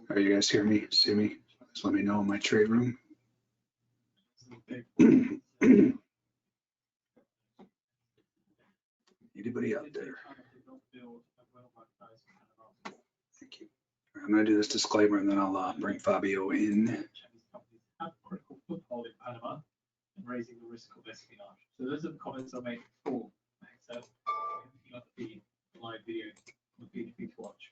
Are you guys hear me? See me? Just let me know in my trade room. Anybody out there? Thank you. I'm going to do this disclaimer and then I'll bring Fabio in. Raising the risk of espionage. So those are the comments I made before. So the live video would be to watch.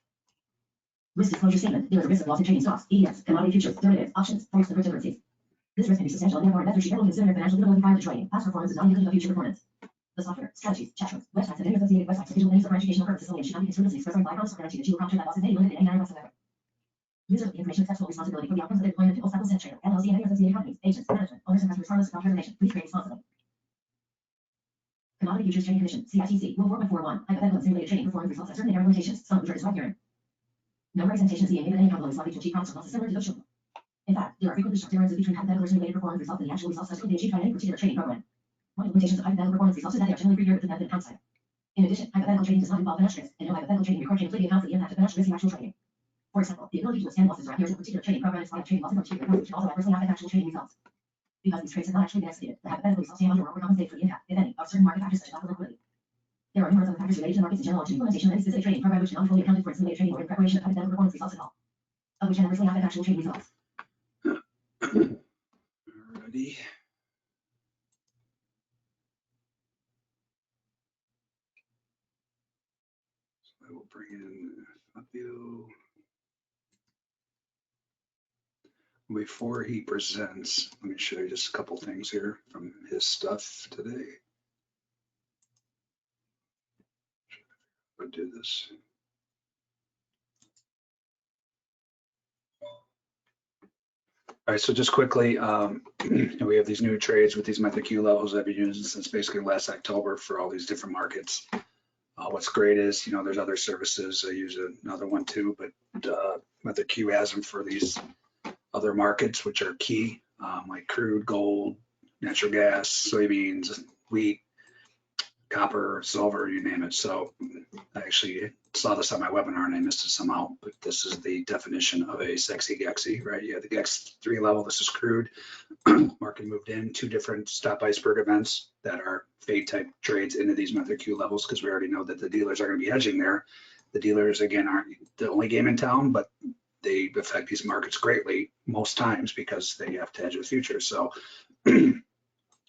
Risk disclosure statement. There is a risk of loss in trading stocks, ETFs, commodity futures, derivatives, options, forex, and cryptocurrencies. This risk can be substantial, and therefore investors should carefully consider their financial stability prior to trading. Past performance is not indicative of future performance. The software, strategies, chat rooms, websites, and any associated websites for digital names or for educational purposes only should not be construed as an express or implied promise or guarantee that you will profit that loss is any limited in any manner whatsoever. Users of the information accept full responsibility for the outcomes of their deployment to full cycle trader, LLC, and any associated companies, agents, management, owners, and customers regardless of information. Please trade responsibly. Commodity Futures Trading Commission, CFTC, Rule 4.41, hypothetical and simulated trading performance results have certain inherent limitations, some of which are described herein. No representation is being made that any probability is likely to achieve profits or losses similar to those shown. In fact, there are frequent differences between hypothetical or simulated performance results and the actual results subsequently achieved by any particular trading program. One of the limitations of hypothetical performance results is that they are generally pre-geared with the method and downside. In addition, hypothetical trading does not involve financial risk, and no hypothetical trading report can completely account for the impact of financial risk in actual trading. For example, the ability to withstand losses or appears in a particular trading program is why trading losses on particular accounts can also adversely affect actual trading results. Because these trades have not actually been executed, the hypothetical results may or overcompensate for the impact, if any, of certain market factors such as lack of liquidity. There are numerous other factors related to the markets in general and to implementation of any specific trading program which cannot be fully accounted for in simulated trading or in preparation of hypothetical performance results at all, of which can adversely affect actual trading results. Alrighty. So I will bring in Fabio. Before he presents, let me show you just a couple things here from his stuff today. I'll do this. All right, so just quickly, we have these new trades with these MenthorQ levels that I've been using since basically last October for all these different markets. What's great is, there's other services. I use another one too, but MenthorQ has them for these other markets, which are key, like crude, gold, natural gas, soybeans, wheat, copper, silver, you name it. So I actually saw this on my webinar and I missed it somehow, but this is the definition of a sexy GEXI, right? You have the GEX3 level, this is crude. Market moved in, 2 different stop iceberg events that are fade type trades into these MenthorQ levels because we already know that the dealers are going to be hedging there. The dealers, again, aren't the only game in town, but they affect these markets greatly most times because they have to hedge with futures. So when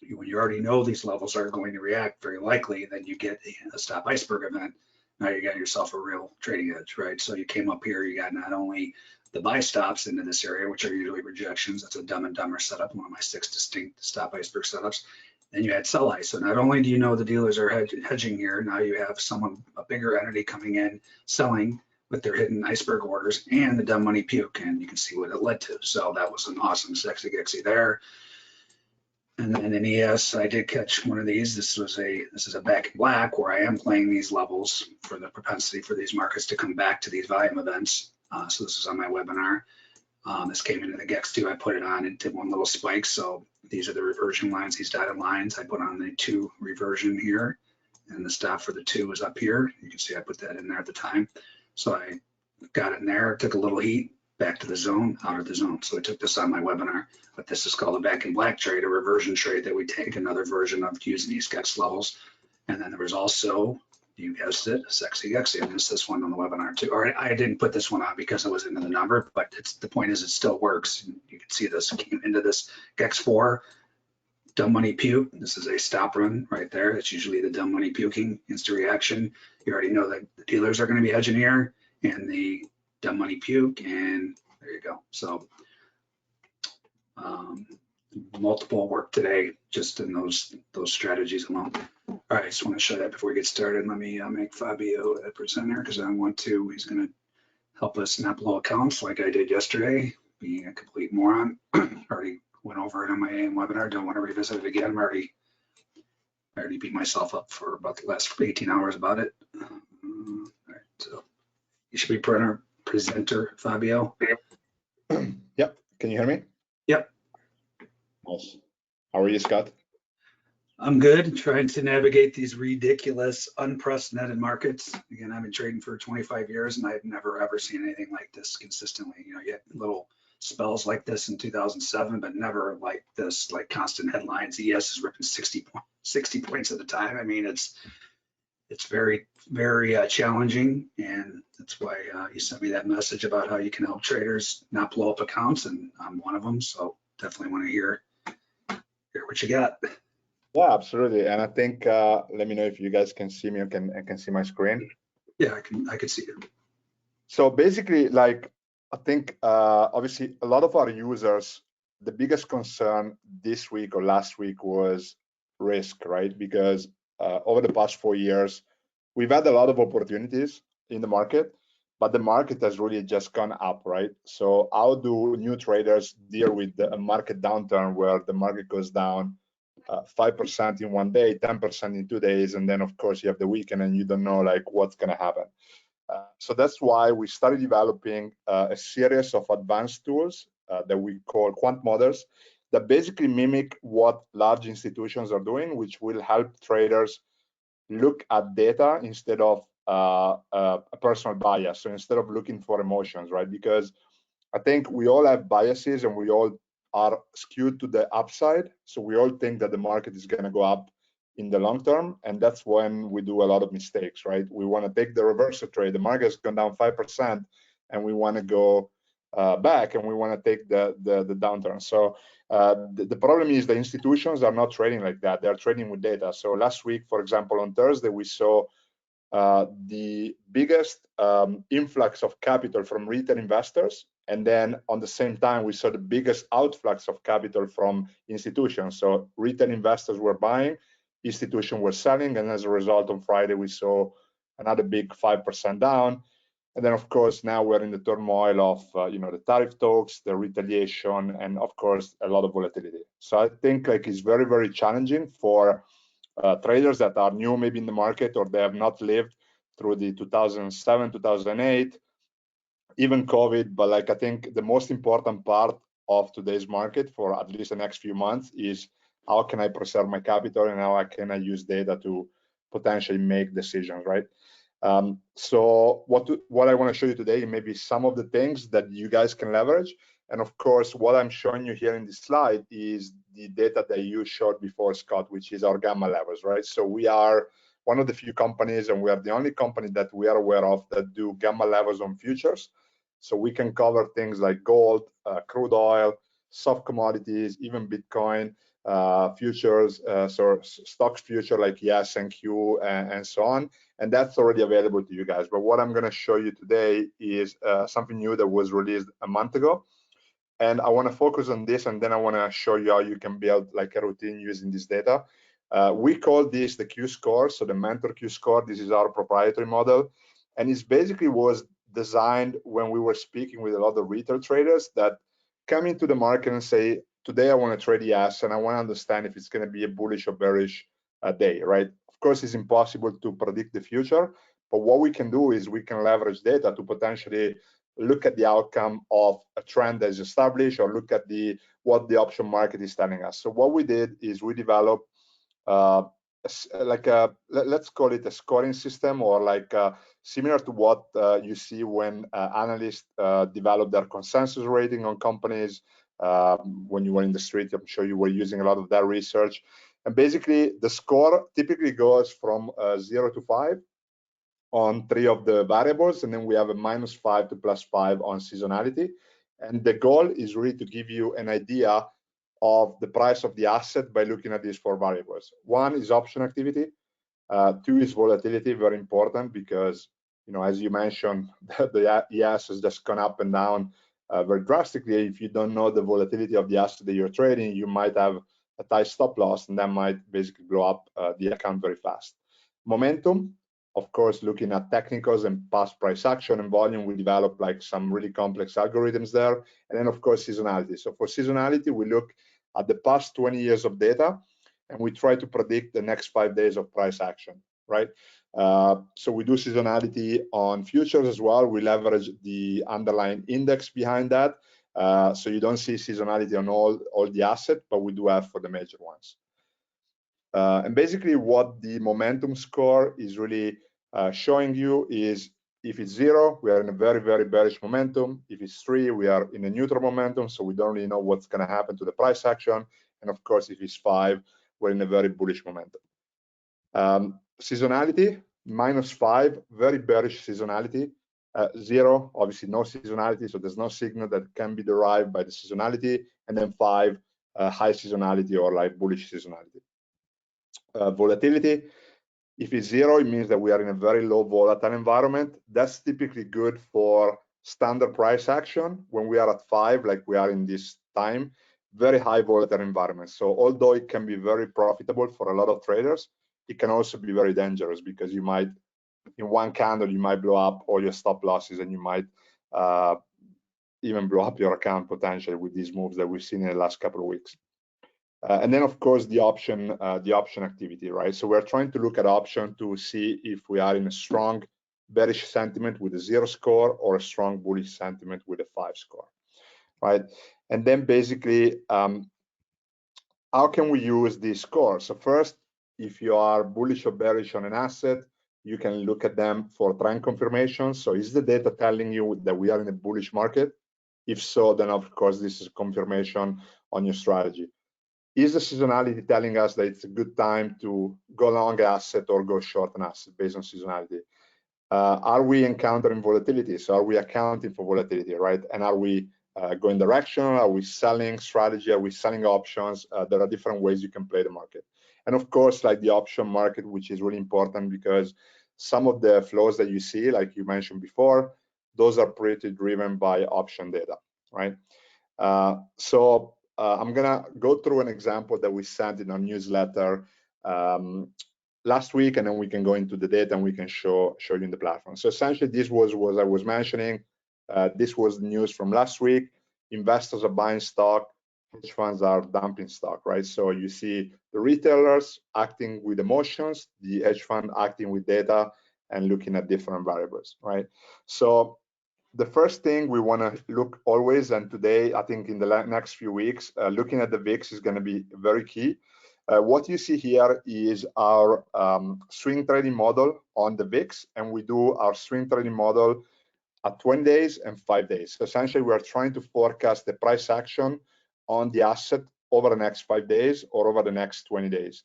you already know these levels are going to react very likely, then you get a stop iceberg event. Now you got yourself a real trading edge, right? So you came up here, you got not only the buy stops into this area, which are usually rejections. That's a Dumb and Dumber setup, one of my 6 distinct stop iceberg setups. Then you had sell ice. So not only do you know the dealers are hedging here, now you have someone, a bigger entity coming in, selling with their hidden iceberg orders and the dumb money puke, and you can see what it led to. So that was an awesome sexy GEXI there. And then in ES, I did catch one of these. This is a back in black where I am playing these levels for the propensity for these markets to come back to these volume events. So this is on my webinar. This came into the GEX2. I put it on and did one little spike. So these are the reversion lines, these dotted lines. I put on the 2 reversion here, and the stop for the 2 is up here. You can see I put that in there at the time. So I got it in there, took a little heat, back to the zone, out of the zone. So I took this on my webinar, but this is called a back in black trade, a reversion trade that we take, another version of using these GEX levels. And then there was also, you guessed it, a sexy GEXI. I missed this one on the webinar too. Or I didn't put this one on because it wasn't in the number, but the point is it still works. You can see this came into this GEX4, dumb money puke. This is a stop run right there. It's usually the dumb money puking, instant reaction. You already know that the dealers are going to be hedging here and the dumb money puke, and there you go. So multiple work today just in those strategies alone. All right, I just want to show that before we get started. Let me make Fabio a presenter because I want to. He's going to help us not blow accounts like I did yesterday, being a complete moron. Already went over it on my AM webinar. Don't want to revisit it again. I already beat myself up for about the last 18 hours about it. All right, so you should be presenter, Fabio. Yep. Can you hear me? Yep. Nice. How are you, Scott? I'm good, trying to navigate these ridiculous, unprecedented markets. Again, I've been trading for 25 years and I've never ever seen anything like this consistently. You know, you get little spells like this in 2007, but never like this, like constant headlines. ES is ripping 60 points at a time. I mean, it's very, very challenging, and that's why you sent me that message about how you can help traders not blow up accounts, and I'm one of them. So definitely want to hear what you got. Yeah, absolutely. And I think let me know if you guys can see me and can see my screen. Yeah, I can see it. So basically, like I think obviously a lot of our users, the biggest concern this week or last week was risk, right? Because over the past 4 years, we've had a lot of opportunities in the market, but the market has really just gone up, right? So how do new traders deal with a market downturn where the market goes down 5% in 1 day, 10% in 2 days, and then of course you have the weekend and you don't know like what's going to happen. So that's why we started developing a series of advanced tools that we call quant models that basically mimic what large institutions are doing, which will help traders look at data instead of a personal bias. So instead of looking for emotions, right? Because I think we all have biases and we all are skewed to the upside. So we all think that the market is going to go up in the long term. And that's when we do a lot of mistakes, right? We want to take the reversal trade. The market has gone down 5% and we want to go back and we want to take the downturn. So the problem is the institutions are not trading like that. They're trading with data. So last week, for example, on Thursday, we saw the biggest influx of capital from retail investors. And then on the same time, we saw the biggest outflux of capital from institutions. So retail investors were buying, institutions were selling. And as a result, on Friday, we saw another big 5% down. And then, of course, now we're in the turmoil of, the tariff talks, the retaliation, and of course, a lot of volatility. So I think like it's very, very challenging for traders that are new maybe in the market or they have not lived through the 2007, 2008, even COVID. But like I think the most important part of today's market for at least the next few months is how can I preserve my capital and how can I use data to potentially make decisions, right? So what I want to show you today maybe some of the things that you guys can leverage. And of course, what I'm showing you here in this slide is the data that you showed before, Scott, which is our gamma levels, right? So we are one of the few companies, and we are the only company that we are aware of that do gamma levels on futures. So we can cover things like gold, crude oil, soft commodities, even Bitcoin, futures, so stocks future like ES and Q and so on. And that's already available to you guys. But what I'm going to show you today is something new that was released a month ago. And I want to focus on this, and then I want to show you how you can build like a routine using this data. We call this the Q score, so the MenthorQ score. This is our proprietary model, and it basically was designed when we were speaking with a lot of retail traders that come into the market and say, today I want to trade ES, and I want to understand if it's going to be a bullish or bearish day, right? Of course, it's impossible to predict the future, but what we can do is we can leverage data to potentially look at the outcome of a trend that is established or look at what the option market is telling us. So what we did is we developed let's call it a scoring system, or like similar to what you see when analysts develop their consensus rating on companies. When you were in the street, I'm sure you were using a lot of that research. And basically, the score typically goes from 0 to 5 on 3 of the variables, and then we have a -5 to +5 on seasonality. And the goal is really to give you an idea of the price of the asset by looking at these 4 variables. 1 is option activity. 2 is volatility, very important because, as you mentioned, the ES has just gone up and down very drastically. If you don't know the volatility of the asset that you're trading, you might have a tight stop loss, and that might basically blow up the account very fast. Momentum, of course, looking at technicals and past price action and volume, we develop like some really complex algorithms there. And then, of course, seasonality. So for seasonality, we look at the past 20 years of data, and we try to predict the next 5 days of price action, right? So we do seasonality on futures as well. We leverage the underlying index behind that. So you don't see seasonality on all the assets, but we do have for the major ones. And basically what the momentum score is really showing you is if it's 0, we are in a very, very bearish momentum. If it's 3, we are in a neutral momentum, so we don't really know what's going to happen to the price action. And of course, if it's 5, we're in a very bullish momentum. Seasonality, -5, very bearish seasonality. 0, obviously no seasonality, so there's no signal that can be derived by the seasonality. And then 5, high seasonality or like bullish seasonality. Volatility, if it's 0, it means that we are in a very low volatile environment. That's typically good for standard price action. When we are at 5, like we are in this time, very high volatile environment. So although it can be very profitable for a lot of traders, it can also be very dangerous because you might, in one candle, you might blow up all your stop losses and you might even blow up your account potentially with these moves that we've seen in the last couple of weeks. And then, of course, the option activity, right? So we're trying to look at option to see if we are in a strong bearish sentiment with a 0 score or a strong bullish sentiment with a 5 score, right? And then basically, how can we use these scores? So first, if you are bullish or bearish on an asset, you can look at them for trend confirmation. So is the data telling you that we are in a bullish market? If so, then of course, this is confirmation on your strategy. Is the seasonality telling us that it's a good time to go long asset or go short an asset based on seasonality? Are we encountering volatility? So are we accounting for volatility, right? And are we going direction? Are we selling strategy? Are we selling options? There are different ways you can play the market. And of course, like the option market, which is really important because some of the flows that you see, like you mentioned before, those are pretty driven by option data, right? I'm gonna go through an example that we sent in our newsletter last week, and then we can go into the data and we can show you in the platform. So essentially, this was what I was mentioning. This was news from last week. Investors are buying stock, hedge funds are dumping stock, right? So you see the retailers acting with emotions, the hedge fund acting with data and looking at different variables, right? So the first thing we want to look always, and today, I think in the next few weeks, looking at the VIX is going to be very key. What you see here is our swing trading model on the VIX, and we do our swing trading model at 20 days and 5 days. So essentially, we are trying to forecast the price action on the asset over the next 5 days or over the next 20 days.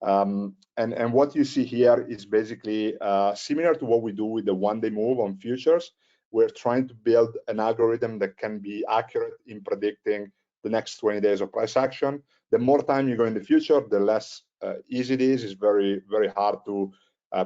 And what you see here is basically similar to what we do with the one-day move on futures. We're trying to build an algorithm that can be accurate in predicting the next 20 days of price action. The more time you go in the future, the less easy it is. It's very, very hard to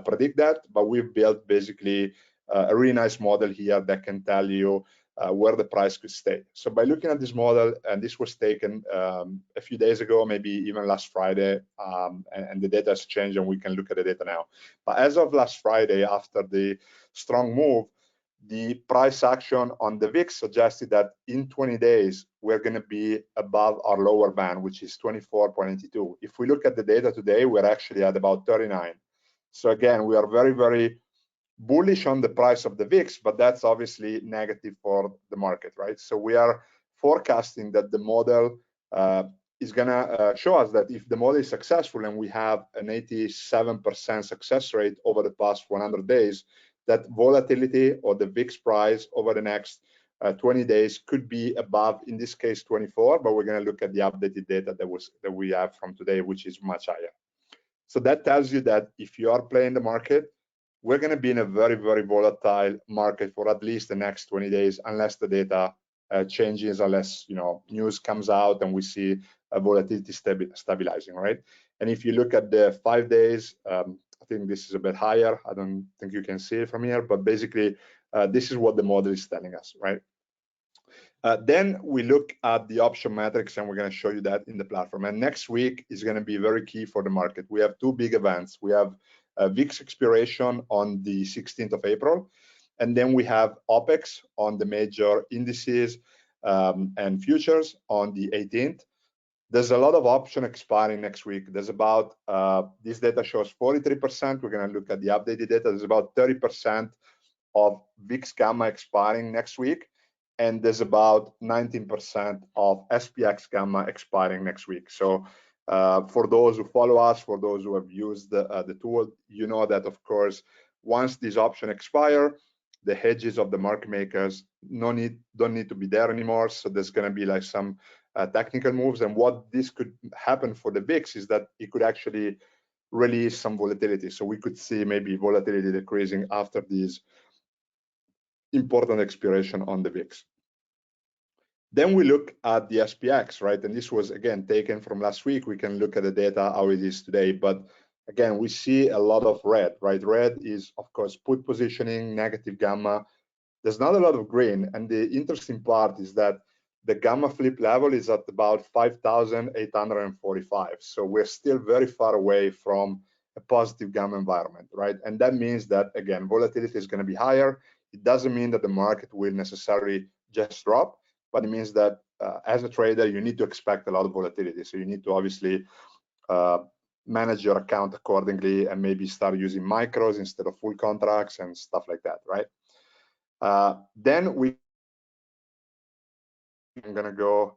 predict that, but we've built basically a really nice model here that can tell you where the price could stay. So by looking at this model, and this was taken a few days ago, maybe even last Friday, and the data has changed and we can look at the data now. But as of last Friday, after the strong move, the price action on the VIX suggested that in 20 days, we're going to be above our lower band, which is 24.82. If we look at the data today, we're actually at about 39. So again, we are very, very bullish on the price of the VIX, but that's obviously negative for the market, right? So we are forecasting that the model is going to show us that if the model is successful and we have an 87% success rate over the past 100 days, that volatility or the VIX price over the next 20 days could be above, in this case, 24, but we're going to look at the updated data that we have from today, which is much higher. So that tells you that if you are playing the market, we're going to be in a very, very volatile market for at least the next 20 days, unless the data changes, unless news comes out and we see a volatility stabilizing, right? And if you look at the 5 days, I think this is a bit higher. I don't think you can see it from here, but basically, this is what the model is telling us, right? Then we look at the option metrics, and we're going to show you that in the platform. And next week is going to be very key for the market. We have two big events. We have VIX expiration on the 16th of April, and then we have OPEX on the major indices and futures on the 18th. There's a lot of option expiring next week. There's about, this data shows 43%. We're going to look at the updated data. There's about 30% of VIX gamma expiring next week. And there's about 19% of SPX gamma expiring next week. So For those who follow us, for those who have used the tool, you know that, of course, once these options expire, the hedges of the market makers don't need to be there anymore. So there's going to be like some technical moves. And what this could happen for the VIX is that it could actually release some volatility. So we could see maybe volatility decreasing after these important expiration on the VIX. Then we look at the SPX, right? And this was, again, taken from last week. We can look at the data, how it is today. But again, we see a lot of red, right? Red is, of course, put positioning, negative gamma. There's not a lot of green. And the interesting part is that the gamma flip level is at about 5,845. So we're still very far away from a positive gamma environment, right? And that means that, again, volatility is going to be higher. It doesn't mean that the market will necessarily just drop, but it means that as a trader, you need to expect a lot of volatility. So you need to obviously manage your account accordingly and maybe start using micros instead of full contracts and stuff like that, right? Then I'm going to go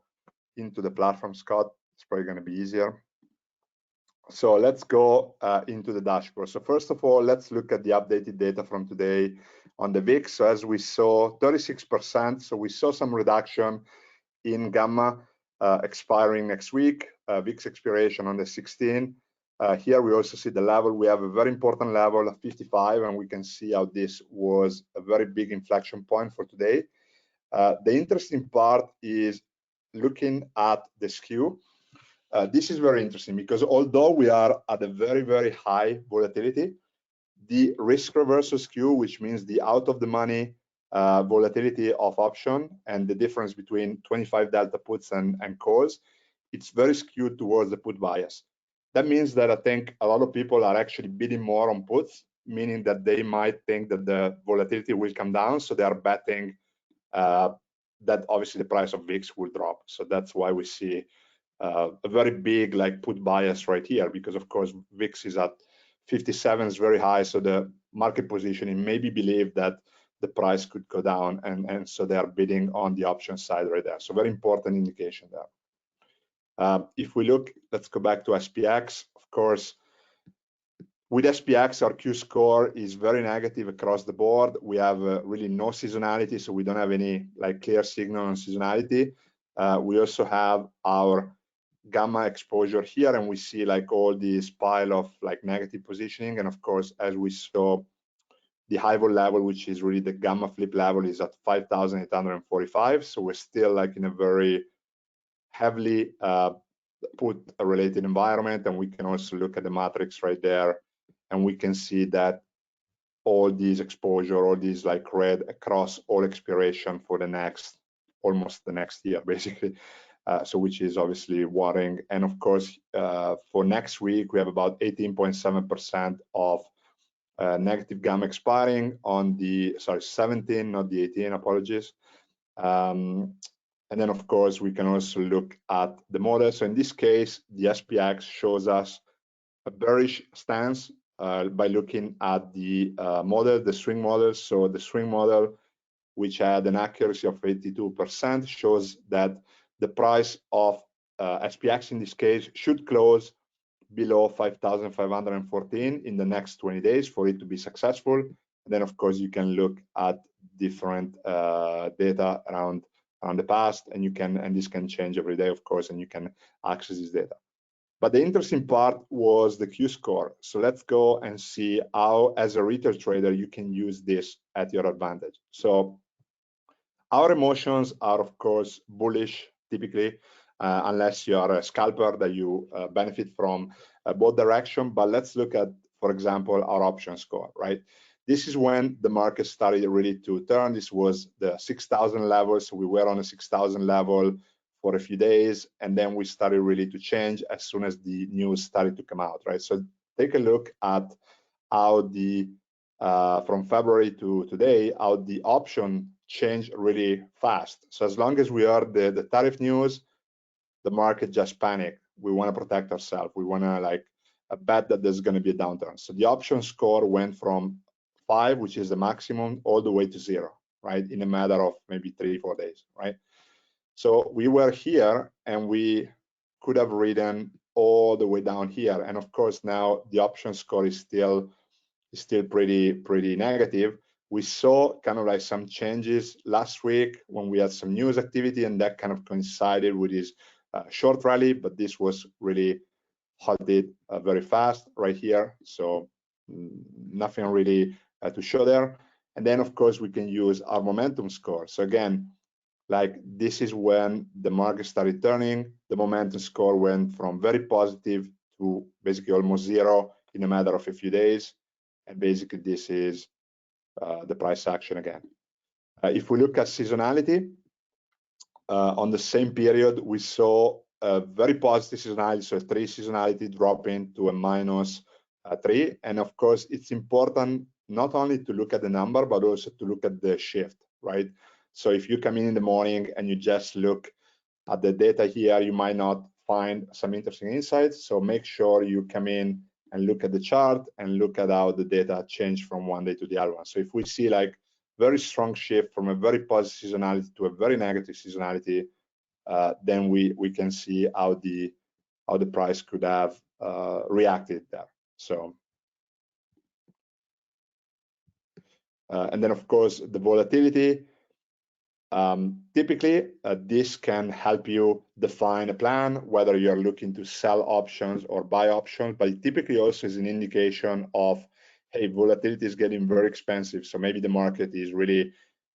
into the platform, Scott. It's probably going to be easier. So let's go into the dashboard. So first of all, let's look at the updated data from today on the VIX. So as we saw, 36%. So we saw some reduction in gamma expiring next week, VIX expiration on the 16th. Here we also see the level. We have a very important level of 55, and we can see how this was a very big inflection point for today. The interesting part is looking at the skew. This is very interesting because although we are at a very, very high volatility, the risk reversal skew, which means the out of the money volatility of option and the difference between 25 delta puts and calls, it's very skewed towards the put bias. That means that I think a lot of people are actually bidding more on puts, meaning that they might think that the volatility will come down. So they are betting that obviously the price of VIX will drop. So that's why we see a very big like put bias right here, because of course VIX is at 57, is very high. So the market positioning maybe believe that the price could go down, and so they are bidding on the option side right there. So very important indication there. If we look, let's go back to SPX. Of course, with SPX, our Q score is very negative across the board. We have really no seasonality, so we don't have any like clear signal on seasonality. We also have our gamma exposure here, and we see like all this pile of like negative positioning. And of course, as we saw, the high vol level, which is really the gamma flip level, is at 5,845. So we're still like in a very heavily put related environment. And we can also look at the matrix right there, and we can see that all these exposure, all these like red across all expiration for the next, almost the next year, basically. So which is obviously worrying. And of course, for next week, we have about 18.7% of negative gamma expiring on the, 17, not the 18, apologies. And then of course, we can also look at the model. So in this case, the SPX shows us a bearish stance by looking at the model, the swing model. So the swing model, which had an accuracy of 82%, shows that the price of SPX in this case should close below 5,514 in the next 20 days for it to be successful. And then of course you can look at different data around the past, and you can, and this can change every day, of course, and you can access this data. But the interesting part was the Q score. So let's go and see how, as a retail trader, you can use this at your advantage. So our emotions are, of course, bullish typically, unless you are a scalper that you benefit from both direction. But let's look at, for example, our option score, right? This is when the market started really to turn. This was the 6,000 level. So we were on a 6,000 level for a few days, and then we started really to change as soon as the news started to come out, right? So take a look at how the from February to today, how the option changed really fast. So as long as we heard the tariff news, the market just panicked. We want to protect ourselves. We want to like bet that there's going to be a downturn. So the option score went from 5, which is the maximum, all the way to 0, right? In a matter of maybe 3-4 days, right? So we were here, and we could have ridden all the way down here. And of course, now the option score is still pretty negative. We saw kind of like some changes last week when we had some news activity, and that kind of coincided with this short rally, but this was really halted very fast right here. So nothing really to show there. And then of course we can use our momentum score. So again, like this is when the market started turning. The momentum score went from very positive to basically almost zero in a matter of a few days. And basically this is the price action again. If we look at seasonality, on the same period, we saw a very positive seasonality, so a 3 seasonality dropping to a -3. And of course, it's important not only to look at the number, but also to look at the shift, right? So if you come in the morning and you just look at the data here, you might not find some interesting insights. So make sure you come in and look at the chart and look at how the data change from one day to the other one. So if we see like very strong shift from a very positive seasonality to a very negative seasonality, then we can see how the price could have reacted there. So and then of course the volatility. Typically, this can help you define a plan, whether you're looking to sell options or buy options, but it typically also is an indication of, hey, volatility is getting very expensive. So maybe the market is really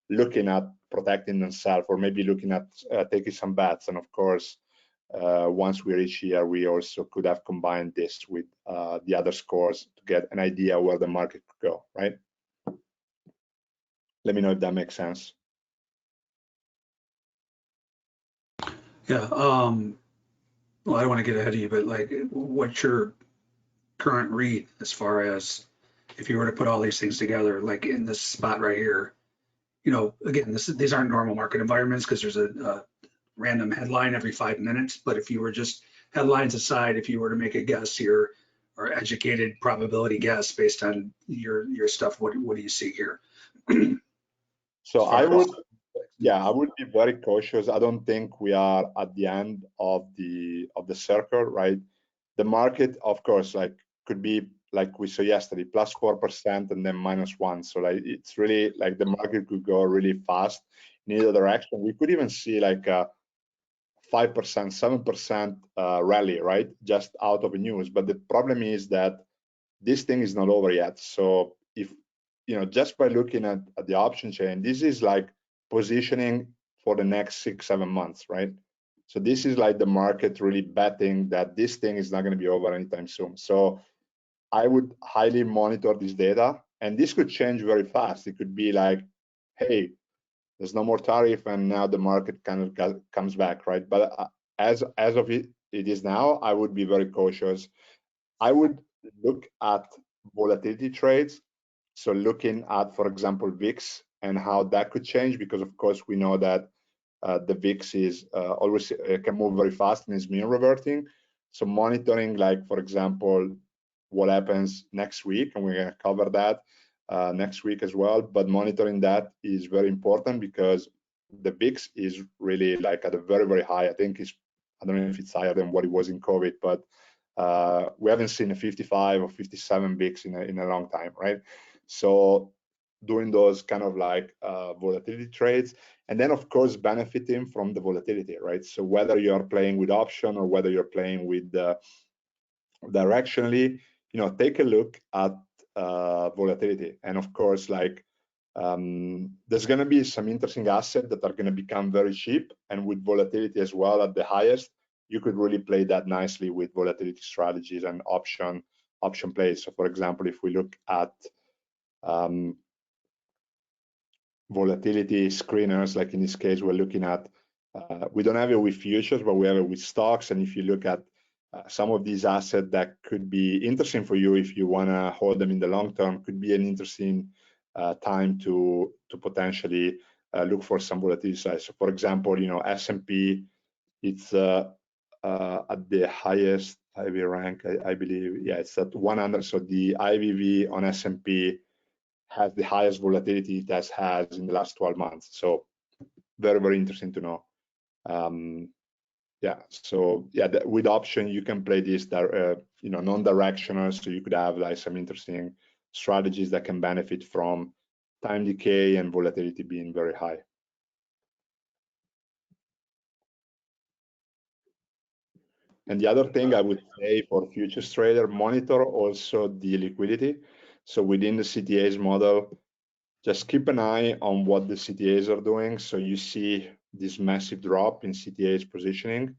looking at protecting themselves, or maybe looking at taking some bets. And of course, once we reach here, we also could have combined this with the other scores to get an idea where the market could go, right? Let me know if that makes sense. Yeah, well, I don't want to get ahead of you, but like, what's your current read as far as if you were to put all these things together, like in this spot right here? You know, again, these aren't normal market environments because there's a random headline every 5 minutes. But if you were just headlines aside, if you were to make a guess here, or educated probability guess based on your stuff, what do you see here? So I would be very cautious. I don't think we are at the end of the circle, right? The market, of course, like could be like we saw yesterday, +4% and then -1. So like it's really like the market could go really fast in either direction. We could even see like a 5%, 7% rally, right? Just out of the news. But the problem is that this thing is not over yet. So if you know, just by looking at the option chain, this is like positioning for the next 6-7 months, right? So this is like the market really betting that this thing is not going to be over anytime soon. So I would highly monitor this data, and this could change very fast. It could be like, hey, there's no more tariff, and now the market kind of comes back, right? But as of it is now, I would be very cautious. I would look at volatility trades. So looking at, for example, VIX and how that could change, because of course we know that the VIX is always can move very fast and is mean reverting. So monitoring, like for example, what happens next week, and we're going to cover that next week as well. But monitoring that is very important because the VIX is really like at a very high. I think I don't know if it's higher than what it was in COVID, but we haven't seen a 55 or 57 VIX in a long time, right? So doing those kind of like volatility trades, and then of course benefiting from the volatility, right? So whether you're playing with option or whether you're playing with directionally, you know, take a look at volatility. And of course, like there's going to be some interesting assets that are going to become very cheap, and with volatility as well at the highest, you could really play that nicely with volatility strategies and option plays. So for example, if we look at volatility screeners, like in this case, we're looking at, we don't have it with futures, but we have it with stocks. And if you look at some of these assets that could be interesting for you if you want to hold them in the long term, could be an interesting time to potentially look for some volatility size. So for example, you know, S&P, it's at the highest IV rank, I believe. Yeah, it's at 100. So the IVV on S&P has the highest volatility it has in the last 12 months. So very interesting to know. Yeah, so yeah, with option you can play this non-directional, so you could have like some interesting strategies that can benefit from time decay and volatility being very high. And the other thing I would say for futures trader, monitor also the liquidity. So within the CTA's model, just keep an eye on what the CTAs are doing. So you see this massive drop in CTA's positioning.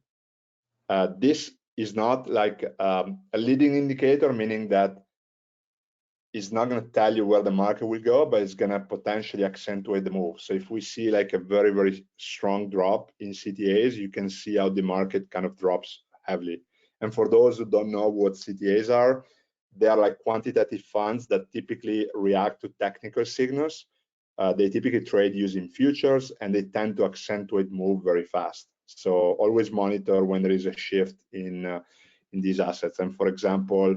This is not like a leading indicator, meaning that it's not going to tell you where the market will go, but it's going to potentially accentuate the move. So if we see like a very, very strong drop in CTAs, you can see how the market kind of drops heavily. And for those who don't know what CTAs are, they are like quantitative funds that typically react to technical signals. They typically trade using futures, and they tend to accentuate move very fast. So always monitor when there is a shift in these assets. And for example,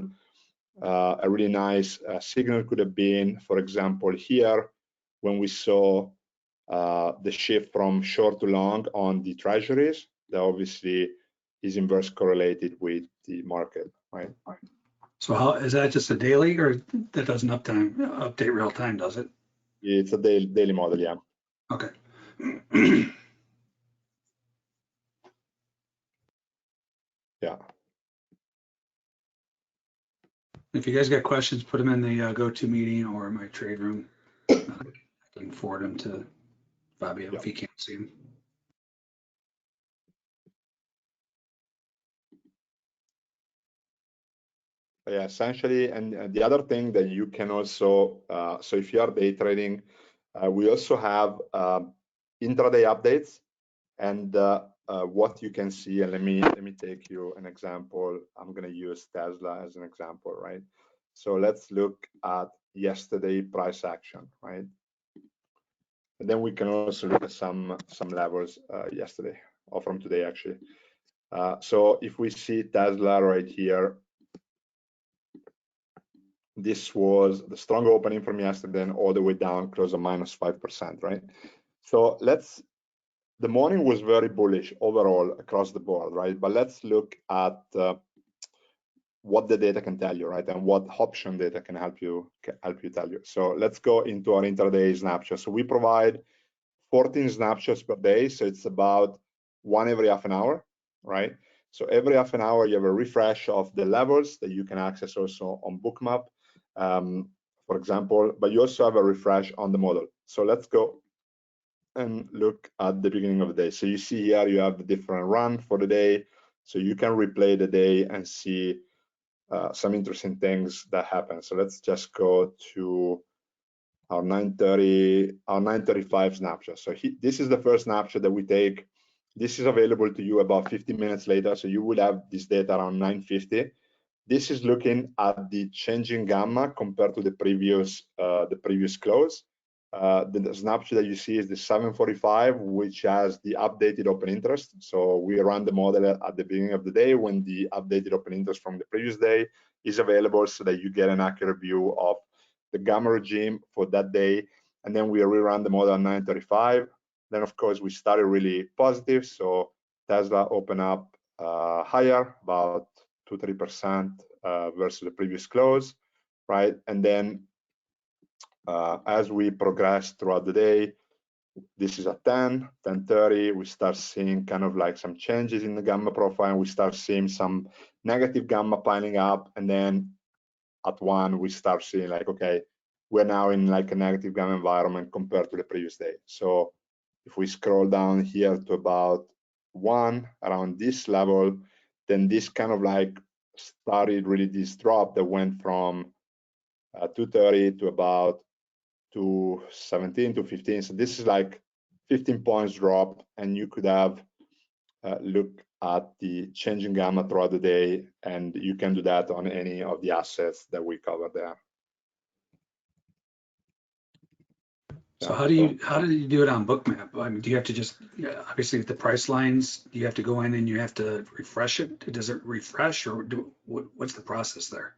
a really nice signal could have been, for example, here when we saw the shift from short to long on the treasuries. That obviously is inverse correlated with the market, right? So how is that, just a daily, or that doesn't update real time, does it? It's a daily model, yeah. Okay. Yeah. If you guys got questions, put them in the GoToMeeting or my trade room. I can forward them to Fabio if he can't see them. Yeah, essentially, and the other thing that you can also, so if you are day trading, we also have intraday updates, and what you can see, and let me take you an example. I'm going to use Tesla as an example, right? So let's look at yesterday price action, right? And then we can also look at some levels yesterday or from today actually. So if we see Tesla right here, this was the strong opening from yesterday and all the way down close to -5%, right? So the morning was very bullish overall across the board, right? But let's look at what the data can tell you, right? And what option data can help you tell you. So let's go into our intraday snapshot. So we provide 14 snapshots per day. So it's about one every half an hour, right? So every half an hour, you have a refresh of the levels that you can access also on Bookmap, for example, but you also have a refresh on the model. So let's go and look at the beginning of the day. So you see here, you have the different run for the day. So you can replay the day and see some interesting things that happen. So let's just go to our 9:35 snapshot. So this is the first snapshot that we take. This is available to you about 15 minutes later. So you will have this data around 9:50. This is looking at the changing gamma compared to the previous close. The snapshot that you see is the 7:45, which has the updated open interest. So we run the model at the beginning of the day when the updated open interest from the previous day is available, so that you get an accurate view of the gamma regime for that day. And then we rerun the model at 9:35. Then of course we started really positive. So Tesla opened up higher, about 2-3% versus the previous close, right? And then as we progress throughout the day, this is at 10:30, we start seeing kind of like some changes in the gamma profile. We start seeing some negative gamma piling up, and then at 1 we start seeing like, okay, we're now in like a negative gamma environment compared to the previous day. So if we scroll down here to about 1, around this level, then this kind of like started really this drop that went from 230 to about 217 to 15. So this is like 15 points drop, and you could have looked at the changing gamma throughout the day, and you can do that on any of the assets that we cover there. So how do you do it on Bookmap? I mean, do you have to just, obviously with the price lines, do you have to go in and you have to refresh it? Does it refresh, or what's the process there?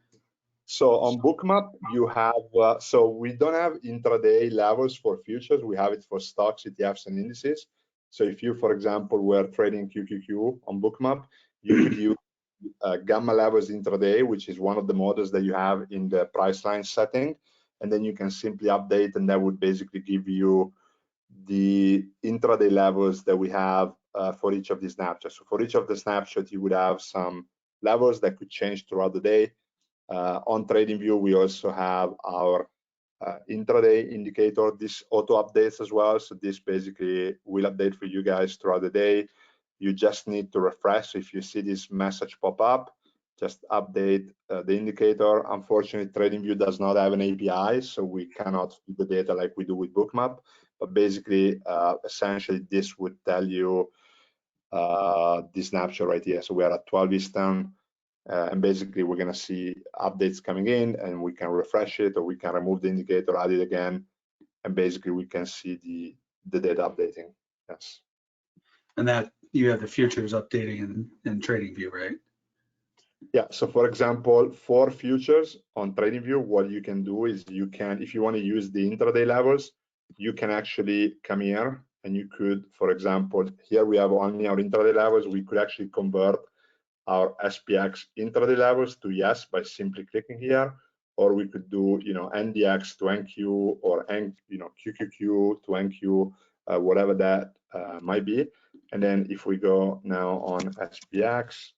So on Bookmap, you have, so we don't have intraday levels for futures. We have it for stocks, ETFs, and indices. So if you, for example, were trading QQQ on Bookmap, you could use gamma levels intraday, which is one of the models that you have in the price line setting, and then you can simply update, and that would basically give you the intraday levels that we have for each of these snapshots. So for each of the snapshots, you would have some levels that could change throughout the day. On TradingView, we also have our intraday indicator. This auto updates as well, so this basically will update for you guys throughout the day. You just need to refresh. So if you see this message pop up, just update the indicator. Unfortunately, TradingView does not have an API, so we cannot feed the data like we do with Bookmap. But basically, essentially, this would tell you this snapshot right here. So we are at 12 Eastern, and basically we're going to see updates coming in, and we can refresh it, or we can remove the indicator, add it again, and basically we can see the data updating. Yes. And that you have the futures updating in TradingView, right? Yeah, so for example, for futures on TradingView, what you can do is you can, if you want to use the intraday levels, you can actually come here and you could, for example, here we have only our intraday levels. We could actually convert our SPX intraday levels to yes by simply clicking here, or we could do, NDX to NQ, or QQQ to NQ, whatever that might be. And then if we go now on SPX,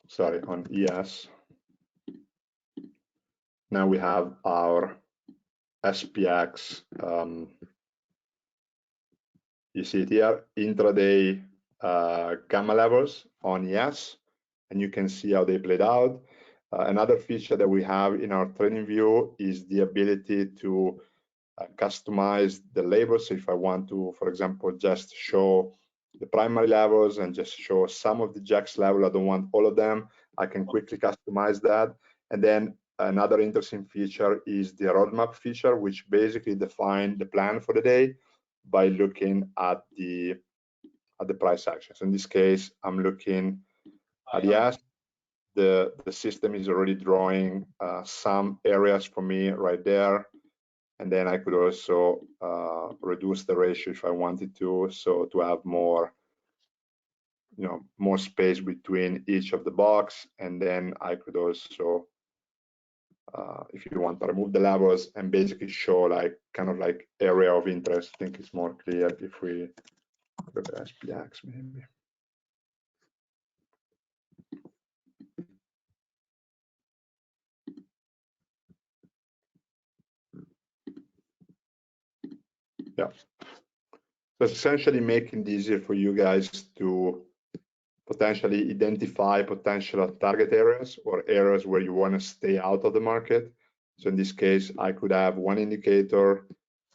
sorry, on ES, now we have our SPX, you see it here, intraday gamma levels on ES, and you can see how they played out. Another feature that we have in our TradingView is the ability to customize the labels. So if I want to, for example, just show the primary levels and just show some of the JAX level, I don't want all of them, I can quickly customize that. And then another interesting feature is the roadmap feature, which basically defines the plan for the day by looking at the price actions. In this case, I'm looking at yes, the system is already drawing some areas for me right there. And then I could also reduce the ratio if I wanted to, so to have more, more space between each of the box. And then I could also, if you want to remove the levels and basically show like kind of like area of interest. I think it's more clear if we go to SPX maybe. Yeah. So it's essentially making it easier for you guys to potentially identify potential target areas or areas where you want to stay out of the market. So in this case, I could have one indicator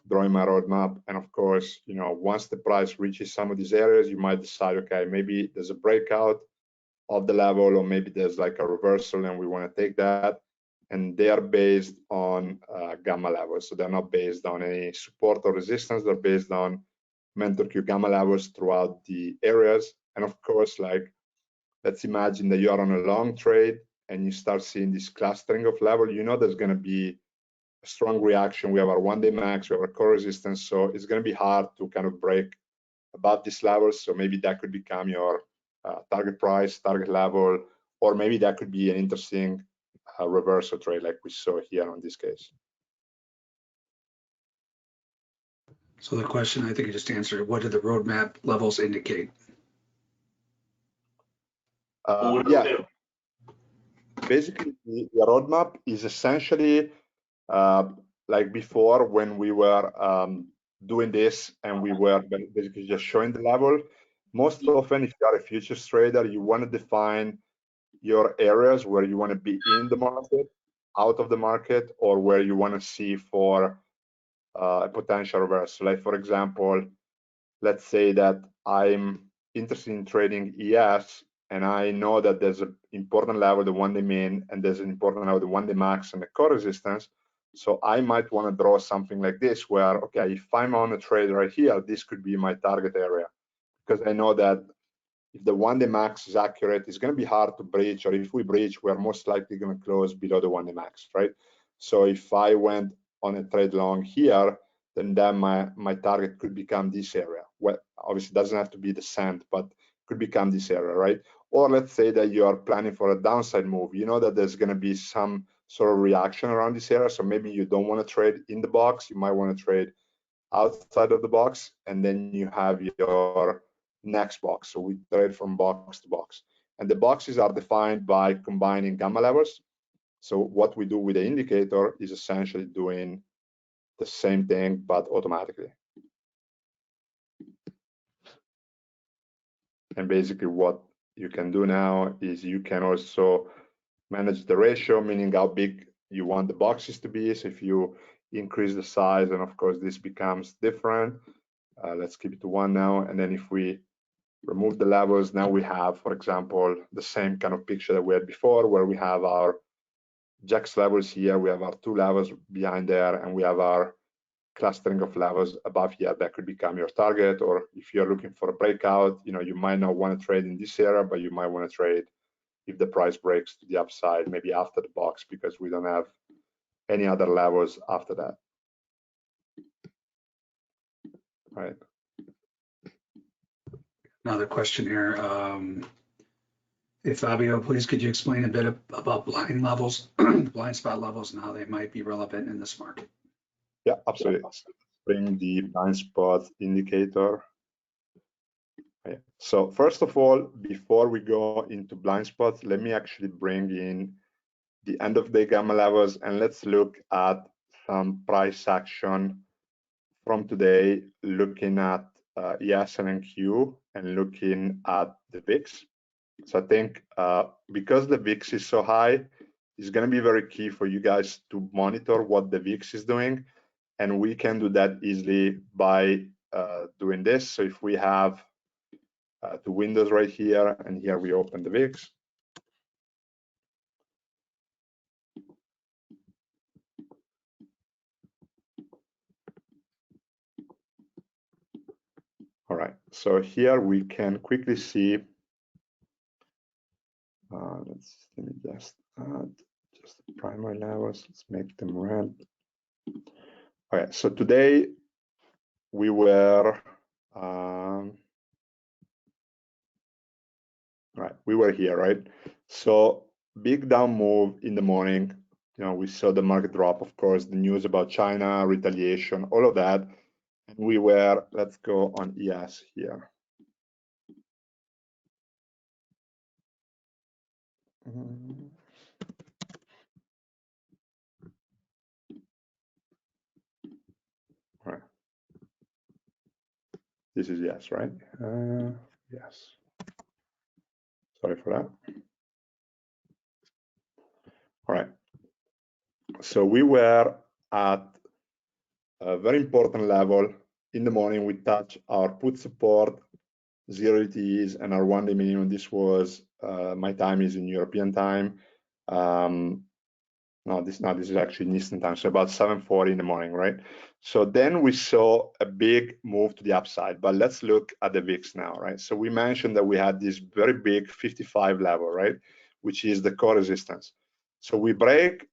drawing my roadmap. And of course, once the price reaches some of these areas, you might decide, okay, maybe there's a breakout of the level, or maybe there's like a reversal and we want to take that. And they are based on gamma levels. So they're not based on any support or resistance. They're based on MenthorQ gamma levels throughout the areas. And of course, like, let's imagine that you are on a long trade and you start seeing this clustering of level, there's going to be a strong reaction. We have our one-day max, we have our core resistance. So it's going to be hard to kind of break above these levels. So maybe that could become your target price, target level, or maybe that could be an interesting reversal trade like we saw here on this case. So the question, I think you just answered, what do the roadmap levels indicate? Yeah, basically the roadmap is essentially like before when we were doing this and we were basically just showing the level. Most often, if you are a futures trader, you want to define your areas where you want to be in the market, out of the market, or where you want to see for a potential reversal. Like for example, let's say that I'm interested in trading ES and I know that there's an important level, the one-day min, and there's an important level, the one-day max and the core resistance. So I might want to draw something like this where, okay, if I'm on a trade right here, this could be my target area, because I know that if the 1-day max is accurate, it's going to be hard to breach, or if we breach, we're most likely going to close below the 1-day max, right? So if I went on a trade long here, then my target could become this area. Well, obviously it doesn't have to be the cent, but could become this area, right? Or let's say that you are planning for a downside move. You know that there's going to be some sort of reaction around this area, so maybe you don't want to trade in the box. You might want to trade outside of the box, and then you have your next box. So we trade from box to box, and the boxes are defined by combining gamma levels. So what we do with the indicator is essentially doing the same thing, but automatically. And basically what you can do now is you can also manage the ratio, meaning how big you want the boxes to be. So if you increase the size, and of course this becomes different. Let's keep it to 1 now. And then if we remove the levels, now we have, for example, the same kind of picture that we had before, where we have our JAX levels here, we have our 2 levels behind there, and we have our clustering of levels above here that could become your target. Or if you're looking for a breakout, you might not want to trade in this area, but you might want to trade if the price breaks to the upside, maybe after the box, because we don't have any other levels after that. Right. Another question here. If Fabio, please could you explain a bit about blind levels, blind spot levels, and how they might be relevant in this market? Yeah, absolutely. Bring the blind spot indicator. Okay. So first of all, before we go into blind spots, let me actually bring in the end of day gamma levels, and let's look at some price action from today, looking at ES and NQ and looking at the VIX. So I think because the VIX is so high, it's going to be very key for you guys to monitor what the VIX is doing. And we can do that easily by doing this. So if we have the windows right here, and here we open the VIX. All right, so here we can quickly see, let me just add just the primary levels, let's make them red. Okay, so today we were, we were here, right? So big down move in the morning, we saw the market drop, of course, the news about China, retaliation, all of that. And we were, let's go on ES here. All right. This is yes, right? Yes. Sorry for that. All right. So we were at a very important level. In the morning, we touched our put support, 0 ETEs, and our 1-day minimum. This was, my time is in European time. No, this is actually in Eastern time, so about 7:40 in the morning, right? So then we saw a big move to the upside, but let's look at the VIX now, right? So we mentioned that we had this very big 55 level, right? Which is the core resistance. So we break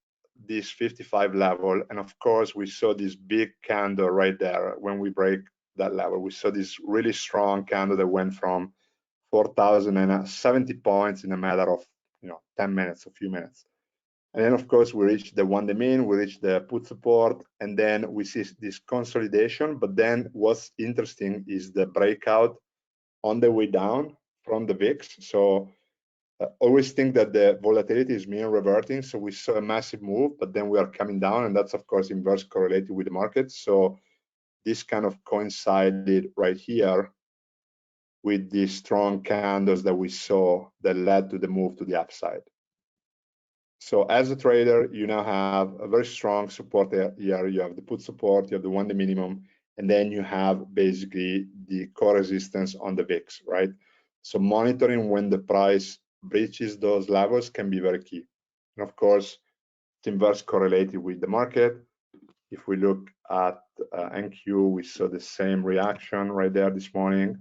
this 55 level, and of course we saw this big candle right there. When we break that level, we saw this really strong candle that went from 4,070 points in a matter of 10 minutes, a few minutes. And then, of course, we reach the 1-day mean, we reach the put support, and then we see this consolidation. But then what's interesting is the breakout on the way down from the VIX. So always think that the volatility is mean reverting. So we saw a massive move, but then we are coming down, and that's, of course, inverse correlated with the market. So this kind of coincided right here with the strong candles that we saw that led to the move to the upside. So as a trader, you now have a very strong support here. You have the put support, you have the 1-day minimum, and then you have basically the core resistance on the VIX, right? So monitoring when the price breaches those levels can be very key. And of course, it's inverse correlated with the market. If we look at NQ, we saw the same reaction right there this morning.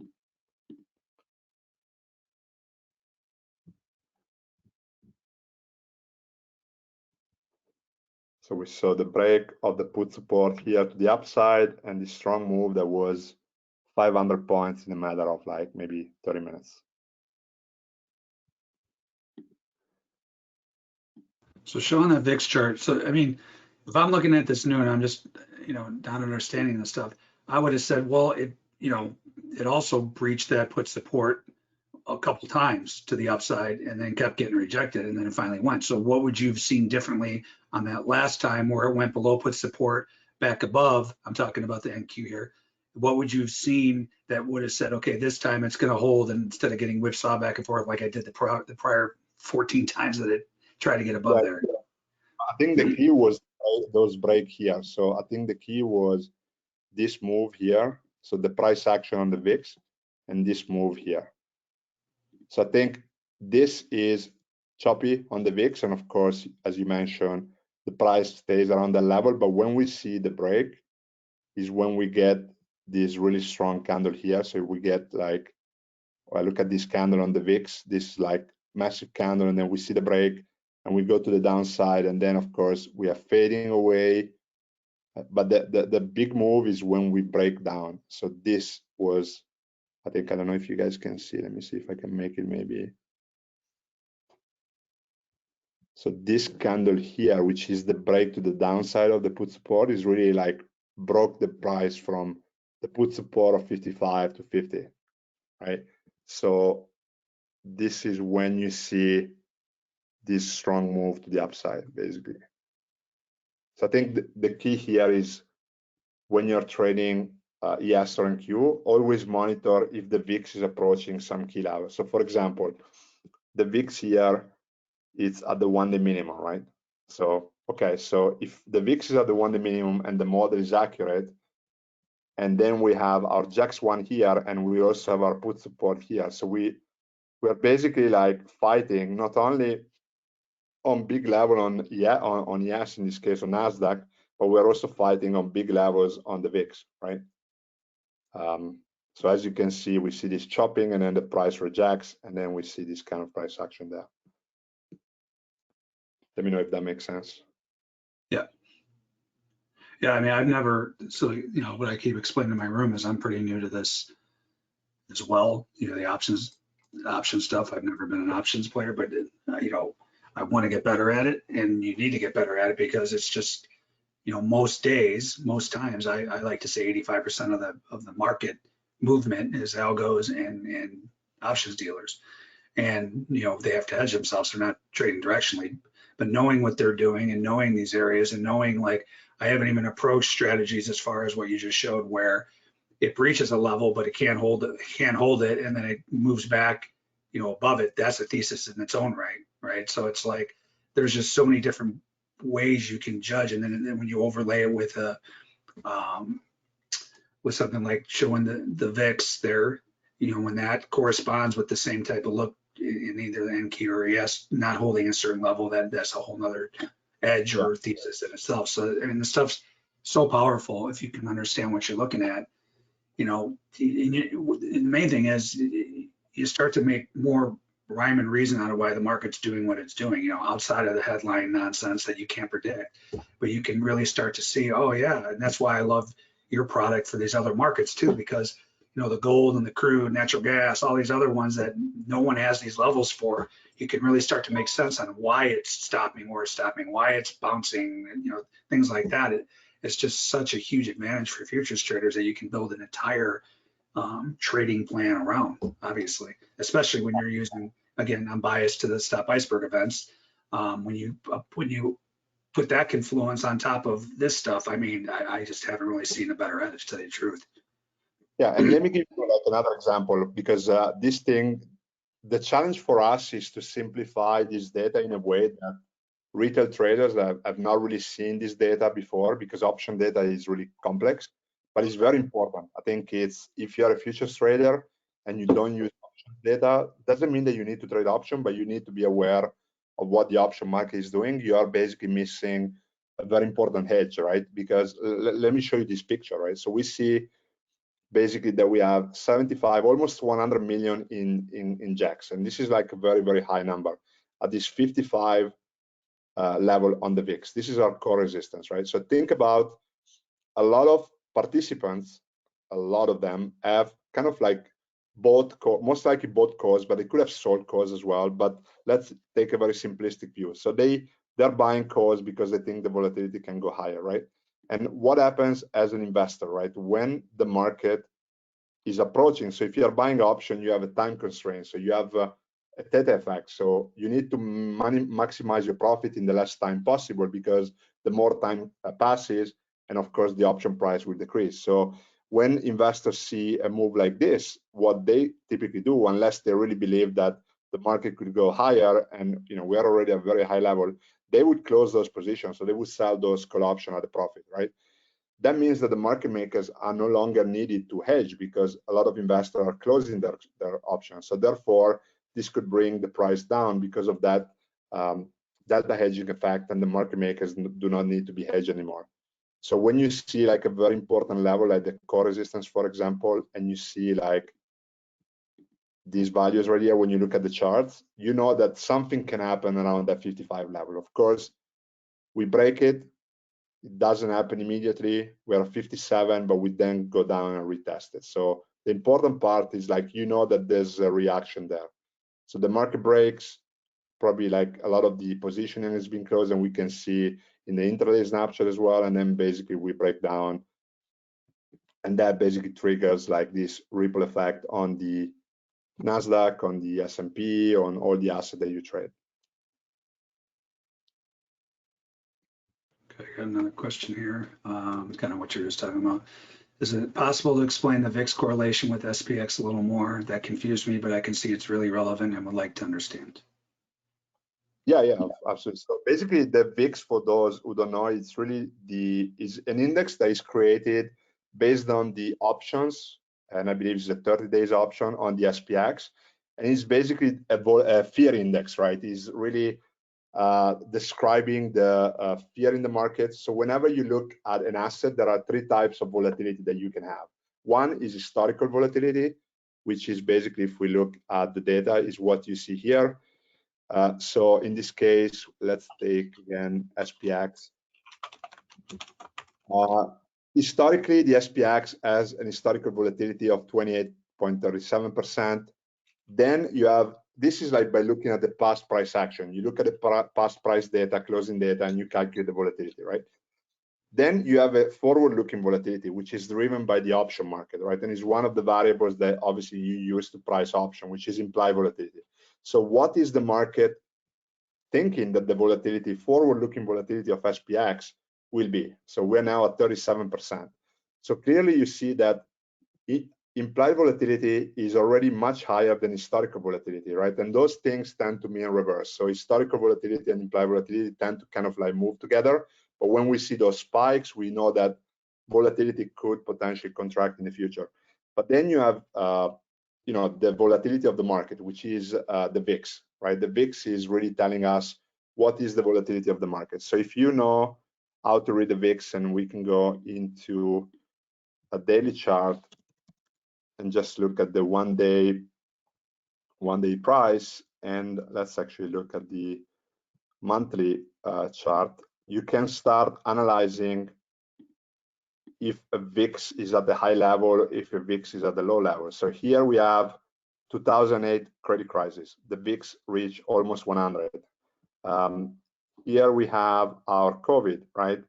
So we saw the break of the put support here to the upside and the strong move that was 500 points in a matter of like maybe 30 minutes. So showing that VIX chart, so I mean, if I'm looking at this new and I'm just, not understanding the stuff, I would have said, well, it also breached that put support a couple times to the upside and then kept getting rejected and then it finally went. So what would you have seen differently on that last time where it went below put support back above? I'm talking about the NQ here. What would you have seen that would have said, okay, this time it's going to hold, and instead of getting whipsaw back and forth like I did the prior 14 times that it tried to get above there? I think the key was those break here. So I think the key was this move here. So the price action on the VIX and this move here. So I think this is choppy on the VIX, and of course, as you mentioned, the price stays around that level. But when we see the break is when we get this really strong candle here. So we get like, I look at this candle on the VIX, this like massive candle, and then we see the break and we go to the downside, and then of course we are fading away. But the big move is when we break down. So this was, I think, I don't know if you guys can see. Let me see if I can make it maybe. So this candle here, which is the break to the downside of the put support, is really like broke the price from the put support of 55 to 50, right? So this is when you see this strong move to the upside, basically. So I think the key here is when you're trading ES or NQ, always monitor if the VIX is approaching some key level. So for example, the VIX here, it's at the 1-day minimum, right? So, okay, so if the VIX is at the 1-day minimum and the model is accurate, and then we have our JAX1 here, and we also have our put support here. So we're basically like fighting not only on big level on ES, in this case on NASDAQ, but we're also fighting on big levels on the VIX, right? So as you can see, we see this chopping and then the price rejects, and then we see this kind of price action there. Let me know if that makes sense. Yeah. Yeah, I mean, I've never, so, what I keep explaining in my room is I'm pretty new to this as well. The option stuff. I've never been an options player, but, I want to get better at it, and you need to get better at it because it's just, most days, most times, I like to say 85% of the market movement is algos and options dealers. And, they have to hedge themselves. They're not trading directionally, but knowing what they're doing and knowing these areas and knowing, like, I haven't even approached strategies as far as what you just showed, where it breaches a level, but it can't hold it, and then it moves back, above it. That's a thesis in its own right, right? So it's like there's just so many different ways you can judge, and then when you overlay it with something like showing the VIX there, when that corresponds with the same type of look in either the NQ or ES not holding a certain level, that's a whole nother edge or thesis in itself. So I mean, the stuff's so powerful if you can understand what you're looking at. The main thing is you start to make more rhyme and reason out of why the market's doing what it's doing, outside of the headline nonsense that you can't predict. But you can really start to see, oh yeah, and that's why I love your product for these other markets too, because the gold and the crude, natural gas, all these other ones that no one has these levels for, you can really start to make sense on why it's stopping, why it's bouncing, and things like that. It's just such a huge advantage for futures traders that you can build an entire trading plan around, obviously, especially when you're using, again, I'm biased to the Stop Iceberg events. When you put that confluence on top of this stuff, I mean, I just haven't really seen a better edge, to tell you the truth. Yeah, and let me give you like another example, because the challenge for us is to simplify this data in a way that retail traders have not really seen this data before, because option data is really complex, but it's very important. I think it's, if you're a futures trader and you don't use option data, doesn't mean that you need to trade option, but you need to be aware of what the option market is doing. You are basically missing a very important hedge, right? Because let me show you this picture, right? So we see basically that we have 75, almost 100 million in JAX, and this is like a very, very high number. At this 55 level on the VIX. This is our core resistance, right? So think about a lot of participants, a lot of them have kind of like most likely bought calls, but they could have sold calls as well. But let's take a very simplistic view. So they're buying calls because they think the volatility can go higher, right? And what happens as an investor, right? When the market is approaching, so if you're buying option, you have a time constraint, so you have a theta effect. So you need to maximize your profit in the less time possible, because the more time passes, and of course the option price will decrease. So when investors see a move like this, what they typically do, unless they really believe that the market could go higher, and we are already at a very high level, they would close those positions. So they would sell those call option at a profit, right? That means that the market makers are no longer needed to hedge, because a lot of investors are closing their options. So therefore, this could bring the price down because of that delta hedging effect, and the market makers do not need to be hedged anymore. So when you see like a very important level, like the core resistance, for example, and you see like these values right here, when you look at the charts, you know that something can happen around that 55 level. Of course, we break it. It doesn't happen immediately. We're at 57, but we then go down and retest it. So the important part is like, that there's a reaction there. So the market breaks, probably like a lot of the positioning has been closed, and we can see in the intraday snapshot as well. And then basically we break down, and that basically triggers like this ripple effect on the NASDAQ, on the S&P, on all the assets that you trade. Okay, got another question here. Kind of what you're just talking about. Is it possible to explain the VIX correlation with SPX a little more? That confused me, but I can see it's really relevant and would like to understand. Yeah, absolutely. So basically, the VIX, for those who don't know, it's really is an index that is created based on the options, and I believe it's a 30 days option on the SPX, and it's basically a fear index, right? It's really describing the fear in the market. So whenever you look at an asset, there are three types of volatility that you can have. One is historical volatility, which is basically, if we look at the data, is what you see here. So in this case, let's take again SPX. Historically, the SPX has an historical volatility of 28.37%. Then you have, this is like by looking at the past price action. You look at the past price data, closing data, and you calculate the volatility, right? Then you have a forward-looking volatility, which is driven by the option market, right? And is one of the variables that obviously you use to price option, which is implied volatility. So what is the market thinking that the volatility, forward-looking volatility of SPX will be? So we're now at 37%. So clearly you see that implied volatility is already much higher than historical volatility, right? And those things tend to mean reverse. So historical volatility and implied volatility tend to kind of like move together. But when we see those spikes, we know that volatility could potentially contract in the future. But then you have, the volatility of the market, which is the VIX, right? The VIX is really telling us what is the volatility of the market. So if you know how to read the VIX, and we can go into a daily chart and just look at the one day price, and let's actually look at the monthly chart. You can start analyzing if a VIX is at the high level, if a VIX is at the low level. So here we have 2008 credit crisis. The VIX reached almost 100. Here we have our COVID, right?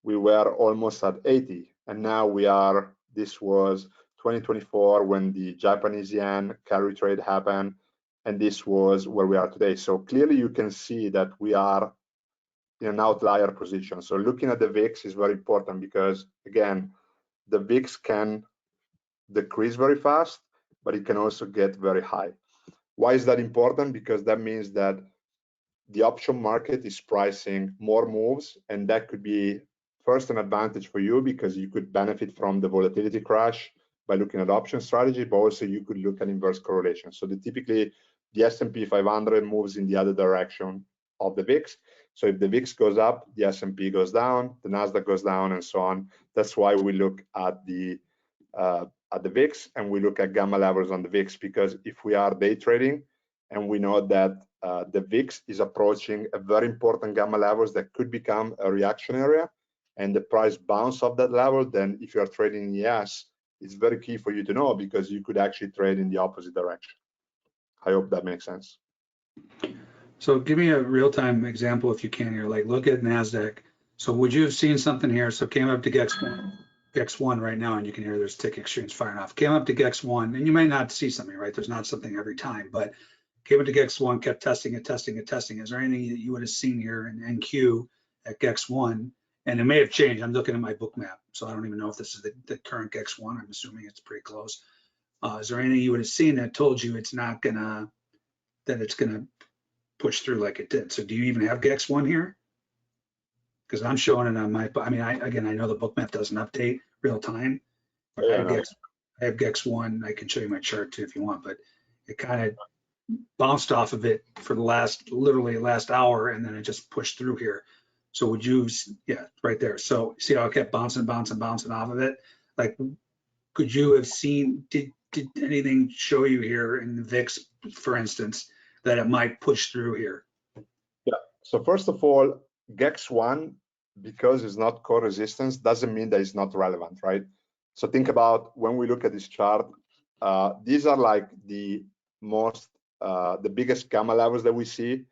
We were almost at 80, and now we are, this was 2024 when the Japanese yen carry trade happened, and this was where we are today. So clearly you can see that we are in an outlier position. So looking at the VIX is very important, because again, the VIX can decrease very fast, but it can also get very high. Why is that important? Because that means that the option market is pricing more moves, and that could be first an advantage for you, because you could benefit from the volatility crash by looking at option strategy, but also you could look at inverse correlation. So typically the S&P 500 moves in the other direction of the VIX. So if the VIX goes up, the S&P goes down, the NASDAQ goes down, and so on. That's why we look at the VIX, and we look at gamma levels on the VIX, because if we are day trading and we know that the VIX is approaching a very important gamma levels that could become a reaction area, and the price bounce off that level, then if you are trading in ES, it's very key for you to know, because you could actually trade in the opposite direction. I hope that makes sense. So give me a real-time example if you can here, like look at NASDAQ. So would you have seen something here? So came up to GEX1 right now, and you can hear there's tick exchange firing off. Came up to GEX1, and you might not see something, right? There's not something every time, but came up to GEX1, kept testing it. Is there anything that you would have seen here in NQ at GEX1? And it may have changed. I'm looking at my book map, so I don't even know if this is the current GEX1. I'm assuming it's pretty close. Is there anything you would have seen that told you it's not gonna, that it's gonna push through like it did? So do you even have GEX1 here? Because I'm showing it on my, I mean, again, I know the book map doesn't update real time, but Yeah, I have GEX1. I can show you my chart too if you want, but it kind of bounced off of it for the literally last hour, and then it just pushed through here. So would you, yeah, right there. So see how it kept bouncing off of it? Like, could you have seen, did anything show you here in the VIX, for instance, that it might push through here? Yeah, so first of all, GEX1, because it's not core resistance, doesn't mean that it's not relevant, right? So think about when we look at this chart, these are like the biggest gamma levels that we see.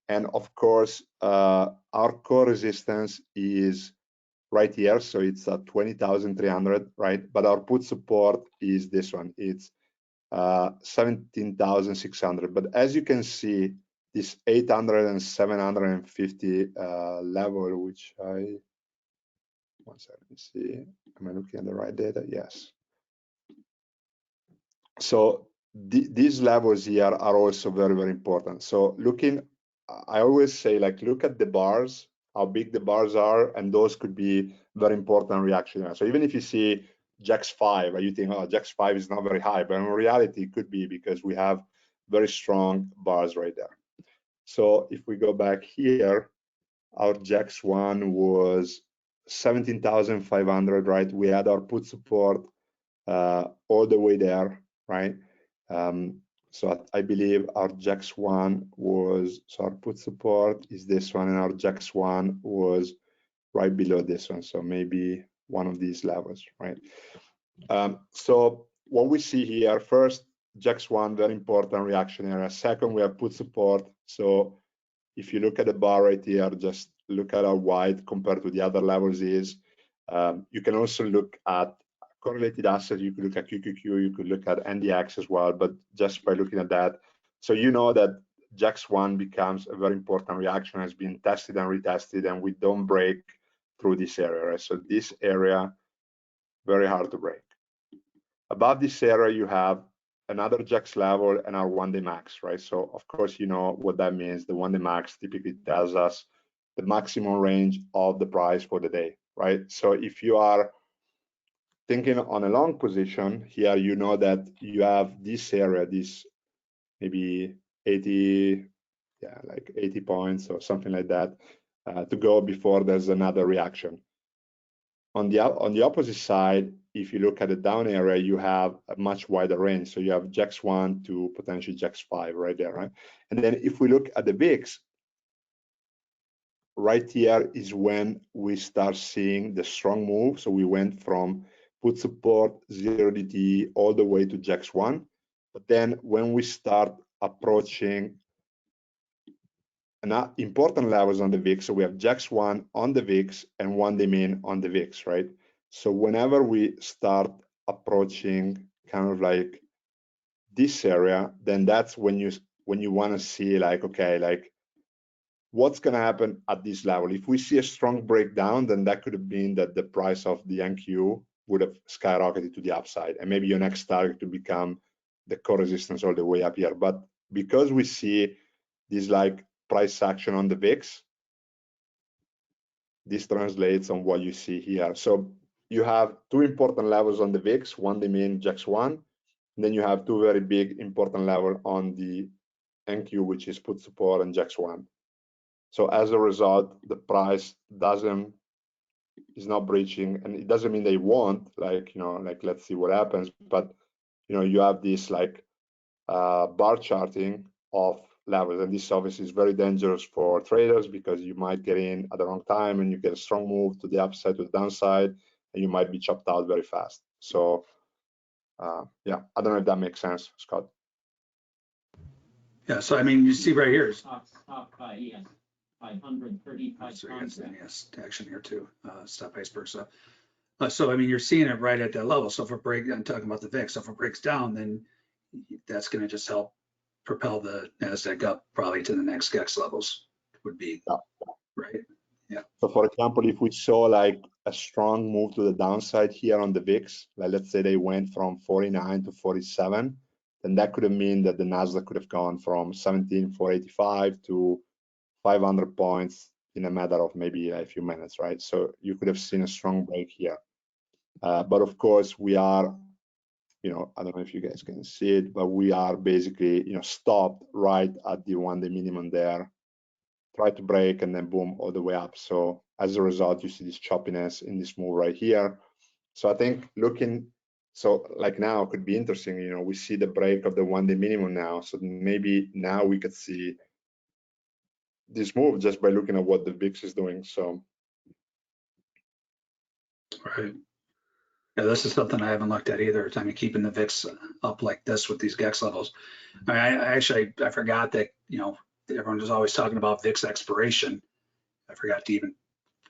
And of course, our core resistance is right here. So it's at 20,300, right? But our put support is this one. It's 17,600. But as you can see, this 800 and 750 level, which one second, let me see. Am I looking at the right data? Yes. So these levels here are also very, very important. So I always say, like, look at the bars, how big the bars are, and those could be very important reaction. So even if you see GEX5, and you think, oh, GEX5 is not very high, but in reality, it could be because we have very strong bars right there. So if we go back here, our GEX1 was 17,500, right? We had our put support all the way there, right? So I believe our GEX1 was, so our put support is this one, and our GEX1 was right below this one. So maybe one of these levels, right? So what we see here, first, GEX1, very important reaction area. Second, we have put support. So if you look at the bar right here, just look at how wide compared to the other levels is. You can also look at correlated assets. You could look at QQQ, you could look at NDX as well, but just by looking at that, so you know that GEX1 becomes a very important reaction, has been tested and retested, and we don't break through this area, right? So this area, very hard to break. Above this area, you have another GEX level and our one-day max, right? So of course, you know what that means. The one-day max typically tells us the maximum range of the price for the day, right? So if you are thinking on a long position here, you know that you have this area, this maybe 80, yeah, like 80 points or something like that to go before there's another reaction. On the opposite side, if you look at the down area, you have a much wider range. So you have GEX1 to potentially GEX5 right there, right? And then if we look at the VIX, right here is when we start seeing the strong move. So we went from put support 0 DT all the way to GEX1. But then when we start approaching important levels on the VIX, so we have GEX1 on the VIX and one-day min on the VIX, right? So whenever we start approaching kind of like this area, then that's when you want to see, like, okay, like what's going to happen at this level. If we see a strong breakdown, then that could have been that the price of the NQ would have skyrocketed to the upside, and maybe your next target to become the core resistance all the way up here. But because we see this like price action on the VIX, this translates on what you see here. So you have two important levels on the VIX, one the main GEX1, and then you have two very big important levels on the NQ, which is put support and GEX1. So as a result, the price is not breaching, and it doesn't mean they won't, like, you know, like, let's see what happens, but, you know, you have this like bar charting of levels. And this obviously is very dangerous for traders because you might get in at the wrong time and you get a strong move to the upside, to the downside, and you might be chopped out very fast. So yeah, I don't know if that makes sense, Scott. Yeah, so I mean, you see right here. Stop yes, 535 So you got the contracts. action here too, stop iceberg stuff. So I mean, you're seeing it right at that level. So if it breaks, I'm talking about the VIX. So if it breaks down, then that's going to just help propel the Nasdaq up probably to the next GEX levels. Would be right. Yeah. So for example, if we saw like a strong move to the downside here on the VIX, like let's say they went from 49 to 47, then that could have mean that the Nasdaq could have gone from 17,485 to 500 points in a matter of maybe a few minutes, right? So you could have seen a strong break here. But of course, we are, you know, I don't know if you guys can see it, but we are basically, you know, stopped right at the 1-day minimum there, try to break, and then boom, all the way up. So as a result, you see this choppiness in this move right here. So I think looking, so like now could be interesting, you know, we see the break of the 1-day minimum now. So maybe now we could see this move just by looking at what the VIX is doing. So Right. Yeah, this is something I haven't looked at either. I mean, keeping the VIX up like this with these GEX levels. I mean, I actually forgot that, you know, everyone is always talking about VIX expiration. I forgot to even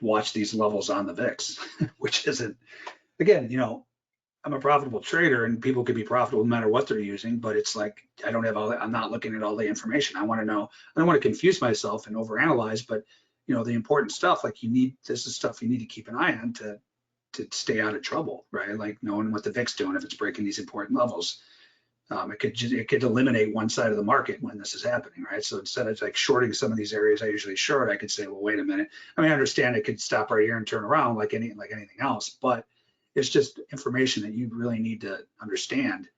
watch these levels on the VIX, which isn't, again, you know, I'm a profitable trader and people could be profitable no matter what they're using, but it's like, I don't have all that, I'm not looking at all the information. I want to know, I don't want to confuse myself and overanalyze, but you know, the important stuff, like you need, this is stuff you need to keep an eye on to stay out of trouble, right? Like knowing what the VIX doing if it's breaking these important levels. It could eliminate one side of the market when this is happening, right? So instead of like shorting some of these areas I usually short, I could say, well, wait a minute. I mean, I understand it could stop right here and turn around like anything else, but it's just information that you really need to understand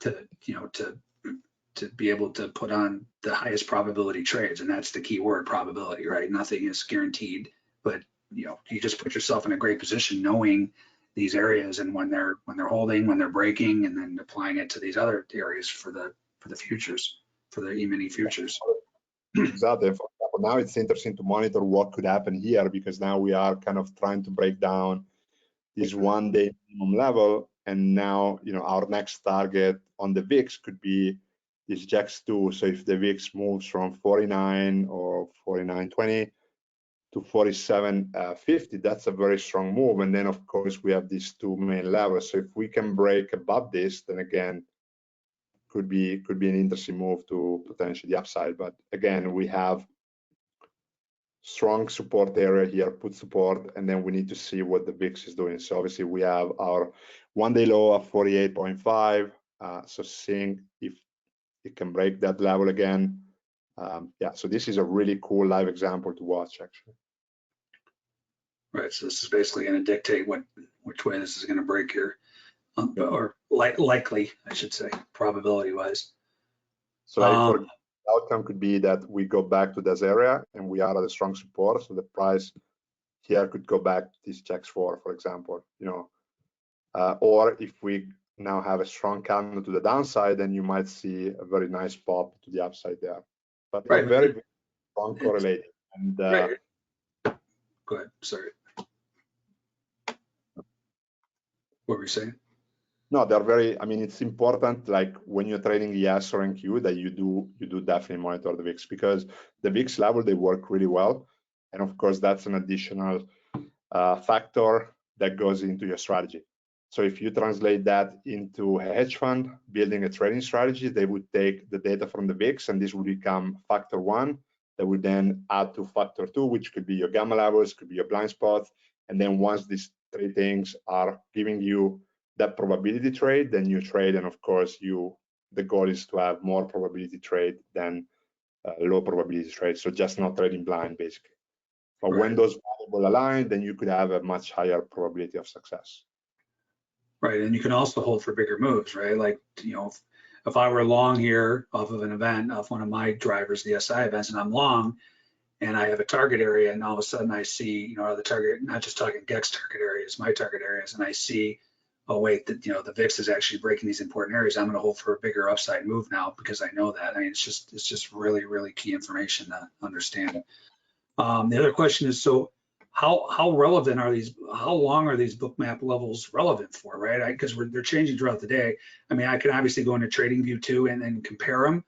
to, you know, to be able to put on the highest probability trades. And that's the key word, probability, right? Nothing is guaranteed, but you know, you just put yourself in a great position knowing these areas and when they're holding, when they're breaking, and then applying it to these other areas for the futures, for the E-mini futures. exactly. For example, now it's interesting to monitor what could happen here because now we are kind of trying to break down this 1-day minimum level, and now, you know, our next target on the VIX could be this JAX2. So if the VIX moves from 49 or 49.20 to 47.50, that's a very strong move. And then of course we have these two main levels. So if we can break above this, then again, could be an interesting move to potentially the upside. But again, we have strong support area here, put support, and then we need to see what the VIX is doing. So obviously we have our 1-day low of 48.5. So seeing if it can break that level again. Yeah, so this is a really cool live example to watch actually. Right, so this is basically going to dictate which way this is going to break here, or likely, I should say, probability-wise. So like the outcome could be that we go back to this area and we are at a strong support. So the price here could go back to this JAX4, for example, you know, or if we now have a strong candle to the downside, then you might see a very nice pop to the upside there. But right, very, very strong correlating. And right. Go ahead, sorry. What were you saying? No, they're very, I mean, it's important, like when you're trading ES or NQ, that you do definitely monitor the VIX, because the VIX level, they work really well. And of course, that's an additional factor that goes into your strategy. So if you translate that into a hedge fund, building a trading strategy, they would take the data from the VIX, and this would become factor 1. That would then add to factor 2, which could be your gamma levels, could be your blind spots. And then once these three things are giving you that probability trade, then you trade, and of course the goal is to have more probability trade than low probability trade, so just not trading blind basically. But right. when those variables align, then you could have a much higher probability of success. Right, and you can also hold for bigger moves, right? Like, you know, if I were long here off of an event, off one of my drivers, the SI events, and I'm long, and I have a target area, and all of a sudden I see, you know, the target, not just talking GEX target areas, my target areas, and I see oh wait, the VIX is actually breaking these important areas. I'm going to hold for a bigger upside move now because I know that. I mean, it's just really, really key information to understand. The other question is, so how relevant are these? How long are these book map levels relevant for, right? Because they're changing throughout the day. I mean, I can obviously go into TradingView too and then compare them,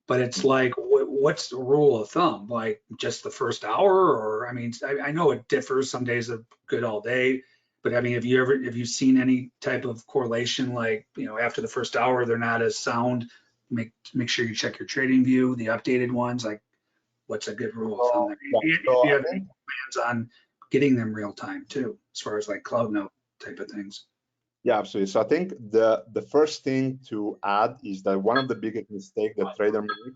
but it's like, what's the rule of thumb? Like just the first hour, or I mean, I know it differs. Some days are good all day, but I mean, have you seen any type of correlation? Like, after the first hour, they're not as sound. Make sure you check your TradingView, the updated ones. Like, what's a good rule of thumb there? If you have any plans on getting them real time too, as far as like cloud note type of things. Yeah, absolutely. So I think the first thing to add is that one of the biggest mistakes that traders make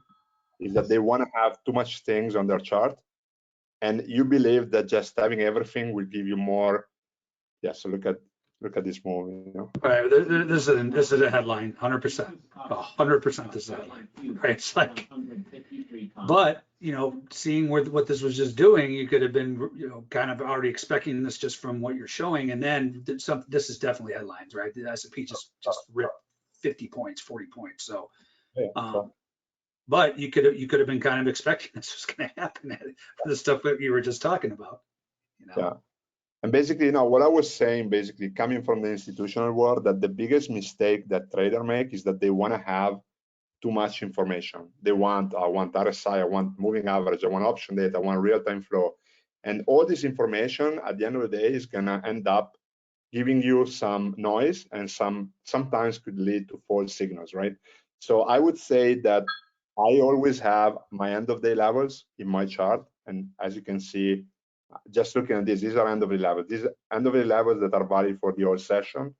is that they want to have too much things on their chart, and you believe that just having everything will give you more. Yeah. So look at this move. All right, this is a headline, 100%, 100% this is a headline. Right, it's like, but seeing what this was just doing, you could have been kind of already expecting this just from what you're showing, and then this is definitely headlines, right? The S&P just ripped 50 points, 40 points. So, but you could have been kind of expecting this was going to happen for the stuff that you were just talking about. Yeah. And basically, what I was saying, basically coming from the institutional world, that the biggest mistake that traders make is that they want to have too much information. They want, I want RSI, I want moving average, I want option data, I want real-time flow. And all this information at the end of the day is going to end up giving you some noise, and sometimes could lead to false signals, right? So I would say that I always have my end of day levels in my chart. And as you can see, just looking at this, these are end of day levels. These are end of day levels that are valid for the whole session.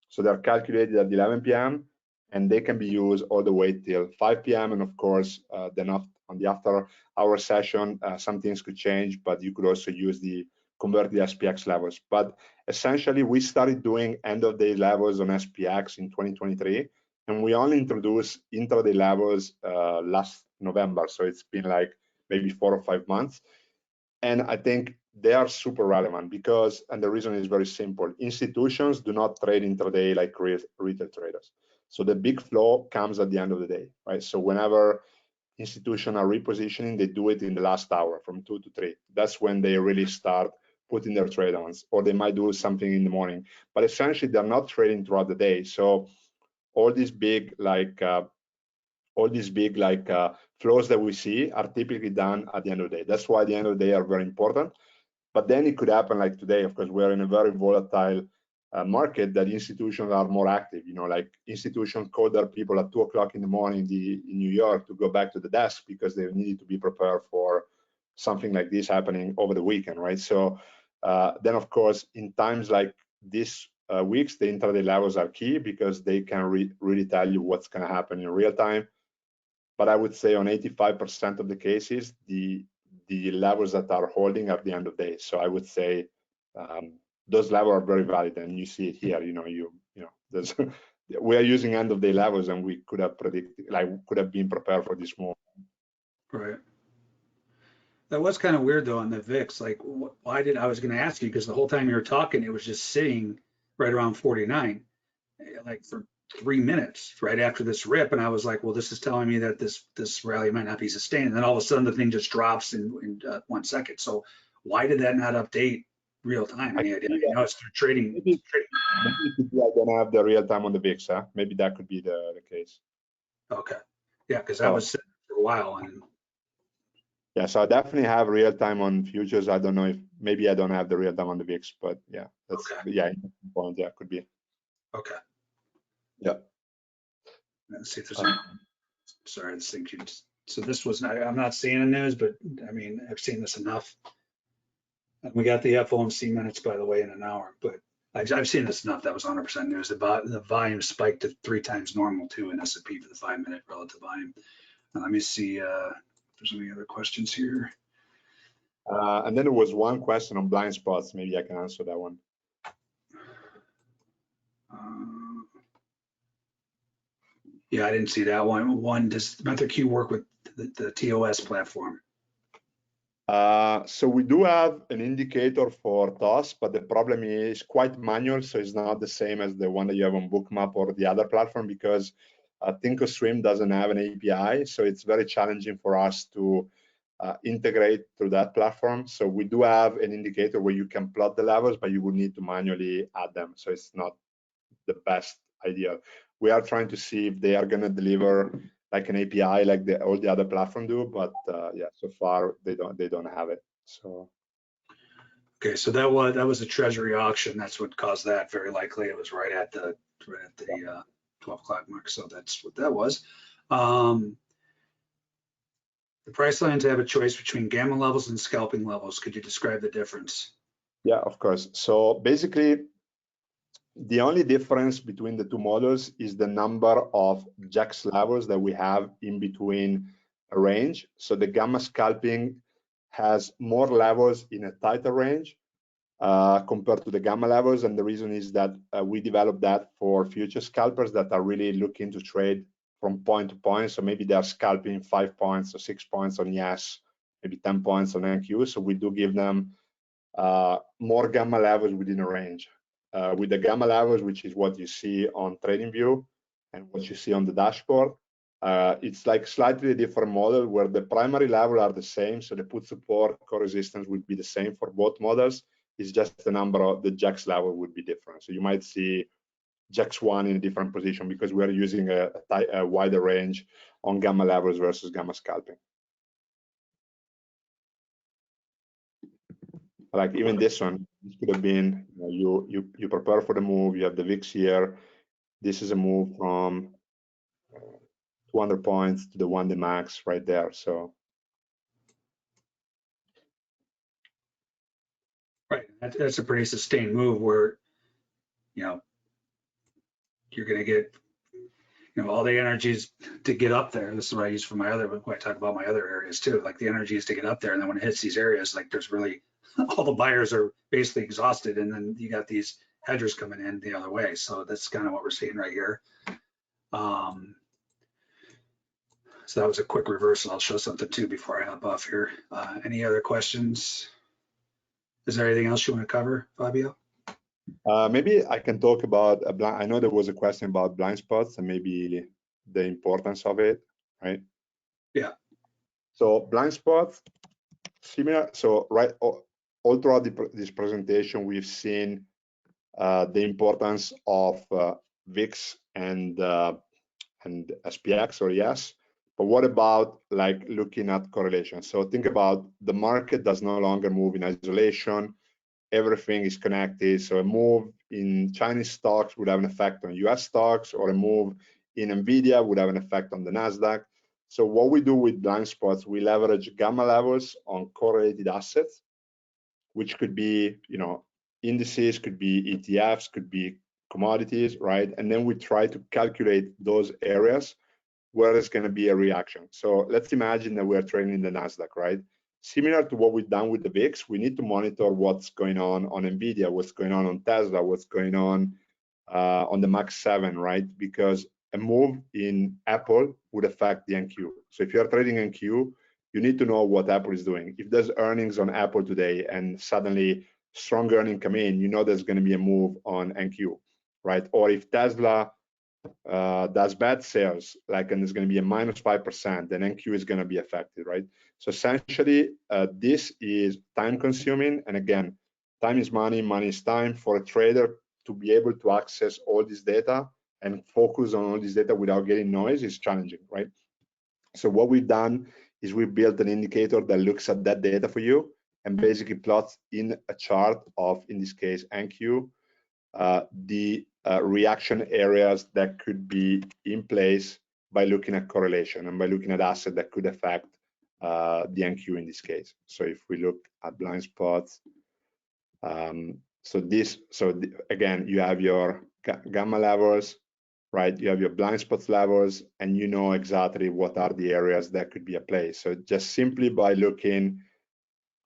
So they're calculated at 11 p.m. and they can be used all the way till 5 p.m. And of course, then on the after hour session, some things could change, but you could also use the converted SPX levels. But essentially, we started doing end of day levels on SPX in 2023, and we only introduced intraday levels last November. So it's been like maybe 4 or 5 months. And I think they are super relevant because, and the reason is very simple, institutions do not trade intraday like retail traders. So the big flow comes at the end of the day, right? So whenever institutions are repositioning, they do it in the last hour from 2 to 3. That's when they really start putting their trade ons, or they might do something in the morning. But essentially, they're not trading throughout the day. So all these big flows that we see are typically done at the end of the day. That's why the end of the day are very important. But then it could happen like today, of course, we're in a very volatile market that institutions are more active. Like institutions call their people at 2 o'clock in the morning in New York to go back to the desk because they needed to be prepared for something like this happening over the weekend, right? So then, of course, in times like this weeks, the intraday levels are key because they can really tell you what's going to happen in real time. But I would say on 85% of the cases, the levels that are holding at the end of the day. So I would say those levels are very valid, and you see it here. There's we are using end of day levels, and we could have predicted, could have been prepared for this move. Right. That was kind of weird though on the VIX. Like, why did I was going to ask you, because the whole time you were talking, it was just sitting right around 49, like for 3 minutes right after this rip, and I was like, well, this is telling me that this rally might not be sustained. And then all of a sudden the thing just drops in 1 second. So why did that not update real time? Any idea? It's through trading. Maybe I don't have the real time on the VIX, huh? Maybe that could be the case. Okay. Yeah, because I was sitting for a while. And yeah, so I definitely have real time on futures. I don't know if maybe I don't have the real time on the VIX, but yeah, that's okay. Yeah, could be. Okay. Yeah. Let's see if there's any. Sorry, this thing keeps. So this was not, I'm not seeing the news, but I mean, I've seen this enough. And we got the FOMC minutes, by the way, in an hour, but I've seen this enough. That was 100% news. The volume spiked to 3 times normal too in S&P for the 5-minute relative volume. Let me see if there's any other questions here. And then there was one question on blind spots. Maybe I can answer that one. Yeah, I didn't see that one. Does MenthorQ work with the TOS platform? So we do have an indicator for TOS, but the problem is quite manual, so it's not the same as the one that you have on Bookmap or the other platform, because Thinkorswim doesn't have an API, so it's very challenging for us to integrate through that platform. So we do have an indicator where you can plot the levels, but you would need to manually add them, so it's not the best idea. We are trying to see if they are going to deliver like an API like all the other platforms do, but yeah, so far they don't have it. So Okay, so that was a treasury auction. That's what caused that. Very likely it was right at the 12 o'clock mark. So that's what that was. The price lines have a choice between gamma levels and scalping levels. Could you describe the difference? Yeah, of course. So basically, the only difference between the two models is the number of JAX levels that we have in between a range. So the gamma scalping has more levels in a tighter range compared to the gamma levels. And the reason is that we developed that for future scalpers that are really looking to trade from point to point. So maybe they're scalping 5 points or 6 points on yes, maybe 10 points on NQ. So we do give them more gamma levels within a range. With the gamma levels, which is what you see on TradingView and what you see on the dashboard, it's like slightly different model where the primary level are the same. So the put support, core resistance would be the same for both models. It's just the number of the JAX level would be different. So you might see JAX1 in a different position because we are using a wider range on gamma levels versus gamma scalping. Like even this one, this could have been you prepare for the move. You have the VIX here. This is a move from 200 points to the 1-day max right there. So Right, that's a pretty sustained move where you're going to get all the energies to get up there. This is what I use for my other, when I talk about my other areas too. Like the energy is to get up there, and then when it hits these areas, like there's really all the buyers are basically exhausted, and then you got these hedgers coming in the other way. So that's kind of what we're seeing right here. So that was a quick reversal. I'll show something too before I hop off here. Any other questions? Is there anything else you want to cover, Fabio? Maybe I can talk about I know there was a question about blind spots and maybe the importance of it, right? Yeah. So blind spots, similar. So right, all throughout this presentation, we've seen the importance of VIX and SPX or yes. But what about like looking at correlation? So think about the market does no longer move in isolation. Everything is connected. So a move in Chinese stocks would have an effect on US stocks, or a move in NVIDIA would have an effect on the NASDAQ. So what we do with blind spots, we leverage gamma levels on correlated assets, which could be, indices, could be ETFs, could be commodities, right? And then we try to calculate those areas where there's going to be a reaction. So let's imagine that we're trading in the NASDAQ, right? Similar to what we've done with the VIX, we need to monitor what's going on NVIDIA, what's going on Tesla, what's going on the Max 7, right? Because a move in Apple would affect the NQ. So if you're trading NQ, you need to know what Apple is doing. If there's earnings on Apple today and suddenly strong earnings come in, there's going to be a move on NQ, right? Or if Tesla does bad sales, and there's going to be a -5%, then NQ is going to be affected, right? So essentially, this is time consuming. And again, time is money, money is time. For a trader to be able to access all this data and focus on all this data without getting noise is challenging, right? So what we've done is we built an indicator that looks at that data for you and basically plots in a chart of, in this case, NQ, the reaction areas that could be in place by looking at correlation and by looking at assets that could affect the NQ in this case. So if we look at blind spots, again, you have your gamma levels, right? You have your blind spots levels, and you know exactly what are the areas that could be at play. So just simply by looking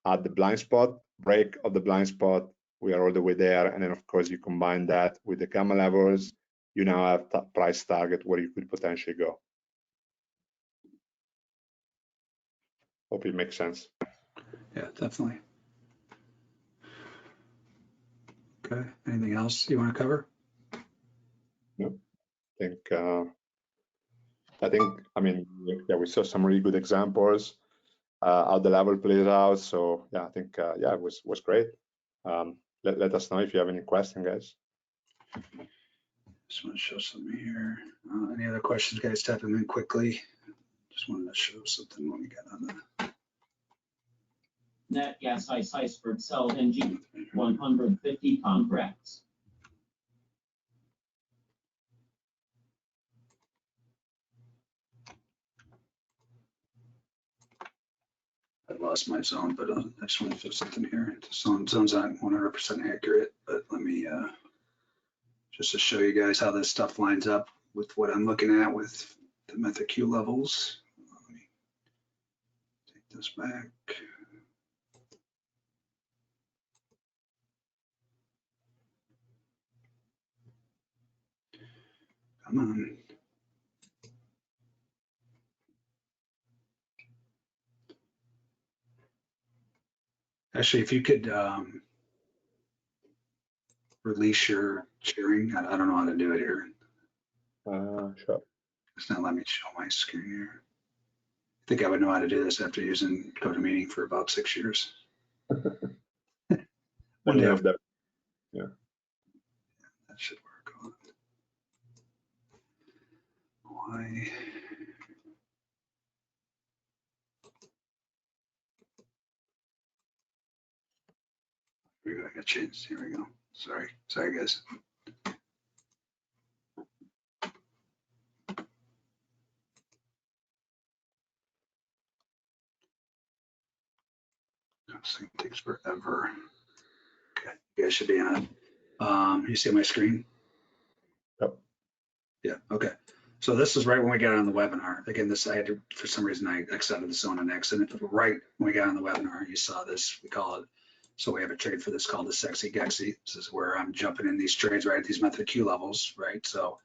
at the blind spot, break of the blind spot, we are all the way there. And then of course you combine that with the gamma levels, you now have price target where you could potentially go. Hope it makes sense. Yeah, definitely. Okay, anything else you want to cover? I think, I mean, yeah, we saw some really good examples how the level plays out. So yeah, I think, yeah, it was great. Let us know if you have any questions, guys. Just want to show something here. Any other questions, guys? Type them in quickly. Just wanted to show something when we got on the. Net gas ice iceberg sell NG 150 contracts. I lost my zone, but I just want to show something here. The zone's not 100% accurate, but let me just to show you guys how this stuff lines up with what I'm looking at with the MenthorQ levels. Let me take this back. Come on. Actually, if you could release your sharing, I don't know how to do it here. Sure. It's not letting me show my screen here. I think I would know how to do this after using GoToMeeting for about 6 years. One day, That, yeah. That should work on. Why? Here we go. I got changed. Here we go. Sorry, guys. This thing takes forever. Okay, you guys should be on. You see my screen? Yep. Yeah. Okay. So this is right when we got on the webinar. Again, this I had to, for some reason, I exited the zone on accident. Right when we got on the webinar, you saw this. We call it. So we have a trade for this called the sexy Gexy. This is where I'm jumping in these trades right at these MenthorQ levels, right? So,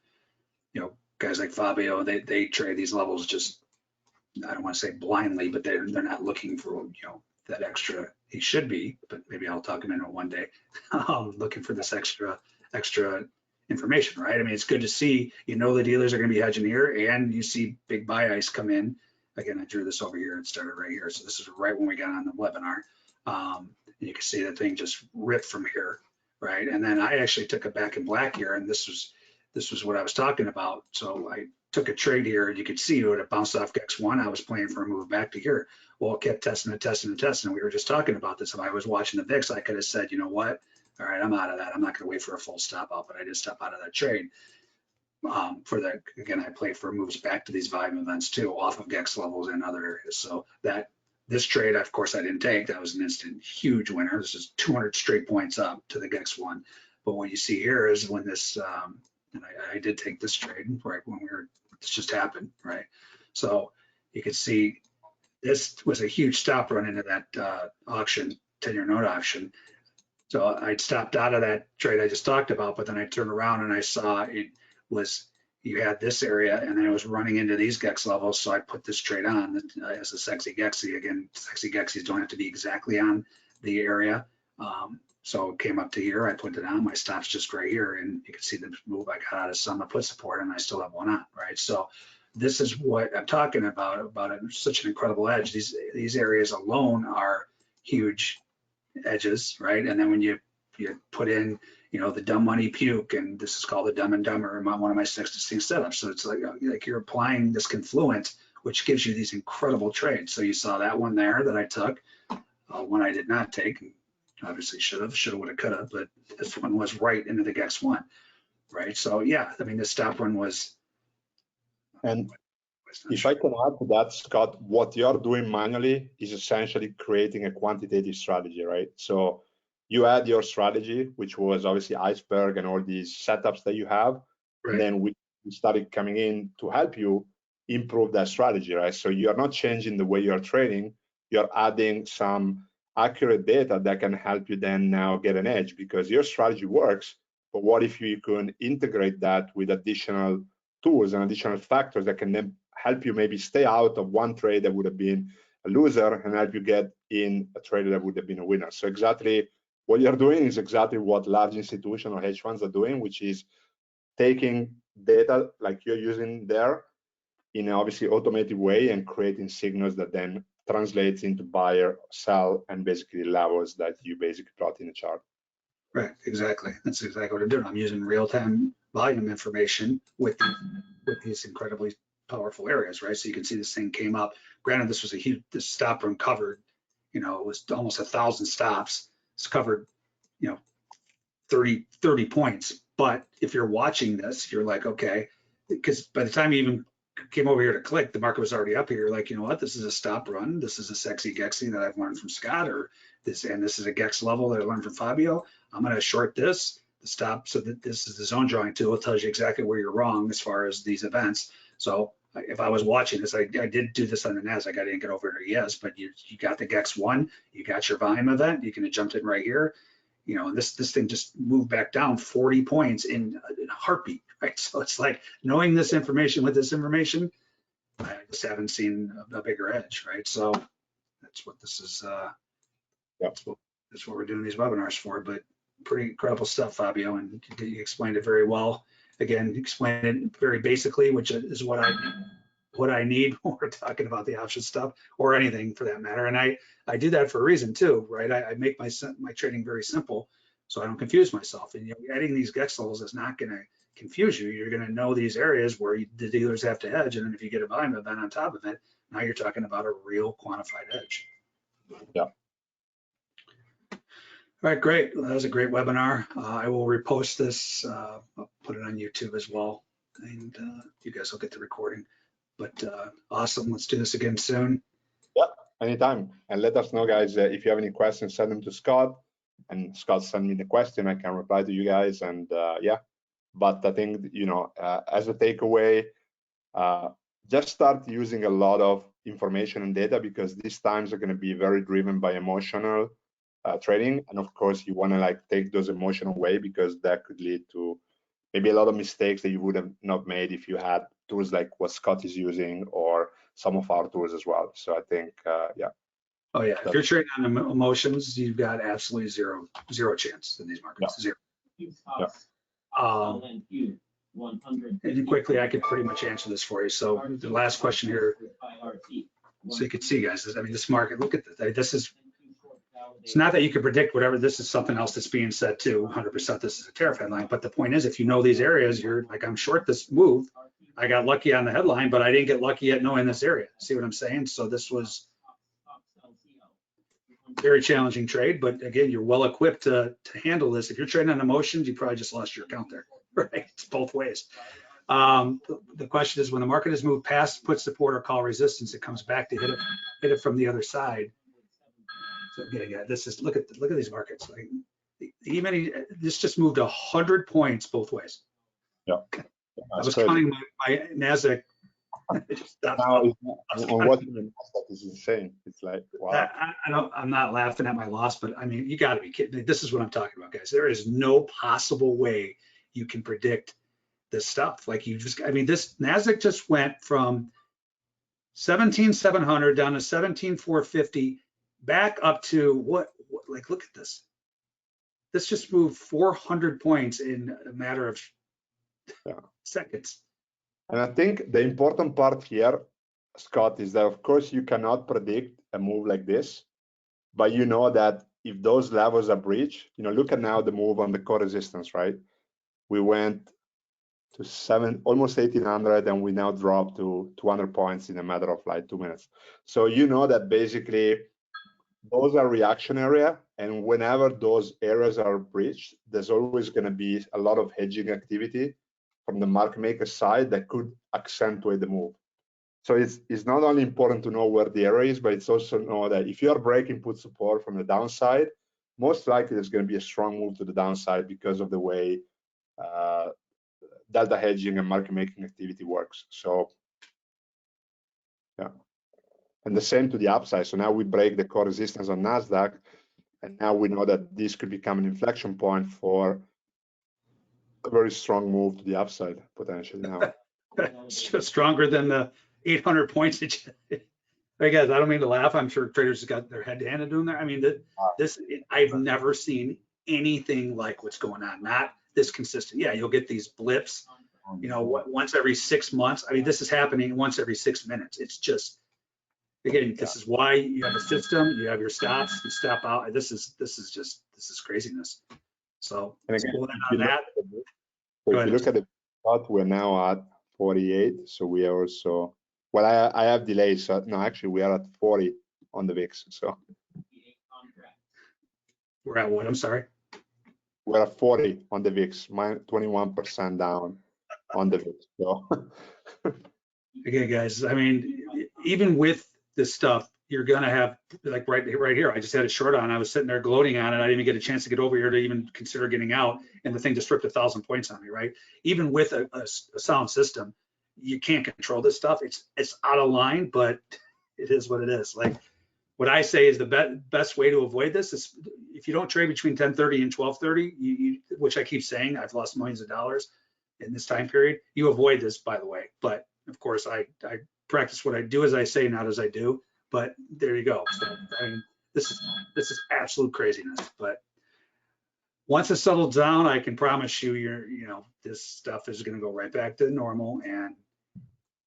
you know, guys like Fabio, they trade these levels just, I don't want to say blindly, but they're not looking for, you know, that extra. He should be, but maybe I'll talk him into it one day. Looking for this extra information, right? I mean, it's good to see, you know, the dealers are going to be hedging here, and you see big buy ice come in. Again, I drew this over here and started right here. So this is right when we got on the webinar. And you can see that thing just ripped from here, right? And then I actually took it back in black here, and this was what I was talking about. So I took a trade here, and you could see when it bounced off X1, I was playing for a move back to here. Well, it kept testing and testing and testing. We were just talking about this. If I was watching the VIX, I could have said, you know what? All right, I'm out of that. I'm not going to wait for a full stop out, but I did stop out of that trade. For that, again, I play for moves back to these volume events too, off of GEX levels and other areas. So that this trade, of course, I didn't take. That was an instant huge winner. This is 200 straight points up to the GEX one. But what you see here is when this, and I did take this trade right when this just happened, right? So you can see this was a huge stop run into that auction, 10-year note auction. So I'd stopped out of that trade I just talked about, but then I turned around and I saw it was, you had this area and then it was running into these GEX levels. So I put this trade on as a sexy Gexy. Again, sexy Gexys don't have to be exactly on the area. So it came up to here, I put it on, my stop's just right here, and you can see the move I got out of some put support, and I still have one on, right? So this is what I'm talking about such an incredible edge. These areas alone are huge edges, right? And then when you put in, you know, the dumb money puke, and this is called the Dumb and Dumber, one of my 6 distinct setups. So it's like you're applying this confluence, which gives you these incredible trades. So you saw that one there that I took, one I did not take. Obviously should have, would have, could have, but this one was right into the GEX one, right? So yeah, I mean, the stop run was. And if I can add to that, Scott, what you're doing manually is essentially creating a quantitative strategy, right? So you had your strategy, which was obviously iceberg and all these setups that you have. Right. And then we started coming in to help you improve that strategy, right? So you're not changing the way you're trading, you're adding some accurate data that can help you then now get an edge, because your strategy works, but what if you can integrate that with additional tools and additional factors that can then help you maybe stay out of one trade that would have been a loser and help you get in a trade that would have been a winner. So exactly what you're doing is exactly what large institutional hedge funds are doing, which is taking data like you're using there in an obviously automated way and creating signals that then translates into buyer, sell, and basically levels that you basically plot in a chart. Right, exactly. That's exactly what I'm doing. I'm using real-time volume information with these incredibly powerful areas, right? So you can see this thing came up. Granted, this was a huge, this stop run covered, you know, it was almost 1,000 stops. It's covered, you know, 30 points. But if you're watching this, you're like, okay, because by the time you even came over here to click, the market was already up here. You're like, you know what, this is a stop run. This is a sexy Gexy that I've learned from Scott, or this, and this is a Gex level that I learned from Fabio. I'm going to short this, the stop, so that this is the zone drawing tool. It tells you exactly where you're wrong as far as these events. So if I was watching this, I did do this on the NASDAQ. I didn't get over it, yes, but you got the Gex one, you got your volume event. You can have jumped in right here. You know, and this thing just moved back down 40 points in a heartbeat, right? So it's like knowing this information with this information, I just haven't seen a bigger edge, right? So that's what this is. That's what we're doing these webinars for. But pretty incredible stuff, Fabio, and you explained it very well. Again, you explained it very basically, which is what I need when we're talking about the option stuff or anything for that matter. And I do that for a reason too, right? I make my trading very simple so I don't confuse myself. And you know, adding these Gex levels is not going to confuse you. You're going to know these areas where the dealers have to hedge. And then if you get a volume event on top of it, now you're talking about a real quantified hedge. Yeah. All right, great. Well, that was a great webinar. I will repost this. I'll put it on YouTube as well. And you guys will get the recording. But awesome. Let's do this again soon. Yeah, anytime. And let us know, guys, if you have any questions, send them to Scott. And Scott send me the question. I can reply to you guys. And yeah, but I think, you know, as a takeaway, just start using a lot of information and data, because these times are going to be very driven by emotional trading. And of course, you want to like take those emotional away, because that could lead to maybe a lot of mistakes that you would have not made if you had tools like what Scott is using or some of our tools as well. So I think, yeah. Oh yeah, if you're trading on emotions, you've got absolutely zero chance in these markets. Zero. And quickly, I could pretty much answer this for you. So the last question here, so you can see, guys, I mean, this market, look at this. This is, it's not that you can predict whatever, this is something else that's being said too, 100% this is a tariff headline. But the point is, if you know these areas, you're like, I'm short this move. I got lucky on the headline, but I didn't get lucky at knowing this area. See what I'm saying? So this was very challenging trade, but again, you're well equipped to handle this. If you're trading on emotions, you probably just lost your account there, right? It's both ways. The question is, when the market has moved past put support or call resistance, it comes back to hit it from the other side. So again, yeah, this is, look at these markets. Like even this just moved 100 points both ways. Yeah. I was counting my NASDAQ. Now, watching the NASDAQ is insane. It's like, wow. I'm not laughing at my loss, but I mean, you got to be kidding. This is what I'm talking about, guys. There is no possible way you can predict this stuff. Like you just, I mean, this NASDAQ just went from 17,700 down to 17,450, back up to what? Like, look at this. This just moved 400 points in a matter of seconds. And I think the important part here, Scott, is that of course you cannot predict a move like this, but you know that if those levels are breached, you know, look at now the move on the core resistance, right? We went to almost 1800, and we now dropped to 200 points in a matter of like 2 minutes. So you know that basically those are reaction area, and whenever those areas are breached, there's always going to be a lot of hedging activity from the market maker side that could accentuate the move. So it's not only important to know where the area is, but it's also know that if you are breaking put support from the downside, most likely there's going to be a strong move to the downside because of the way delta hedging and market making activity works. So yeah, and the same to the upside. So now we break the core resistance on NASDAQ, and now we know that this could become an inflection point for a very strong move to the upside potentially now. Stronger than the 800 points. Hey guys, I don't mean to laugh. I'm sure traders have got their head handed doing that. I mean, I've never seen anything like what's going on. Not this consistent. Yeah, you'll get these blips, you know, once every 6 months. I mean, this is happening once every 6 minutes. It's just, again, this is why you have a system, you have your stops, you stop out. This is craziness. So, And again, on if that. you look at the chart, we're now at 48. So we are also, well, I have delays. So no, actually we are at 40 on the VIX. So We're at what? I'm sorry. we're at 40 on the VIX, minus 21% down on the VIX. So Again, guys, I mean, even with this stuff, you're gonna have, like right here, I just had a short on, I was sitting there gloating on it. I didn't even get a chance to get over here to even consider getting out, and the thing just ripped 1,000 points on me, right? Even with a sound system, you can't control this stuff. It's out of line, but it is what it is. Like, what I say is the best way to avoid this is if you don't trade between 10:30 and 12:30, which I keep saying, I've lost millions of dollars in this time period. You avoid this, by the way. But of course, I practice what I do as I say, not as I do. But there you go. So, I mean, this is absolute craziness. But once it settles down, I can promise you, this stuff is going to go right back to normal. And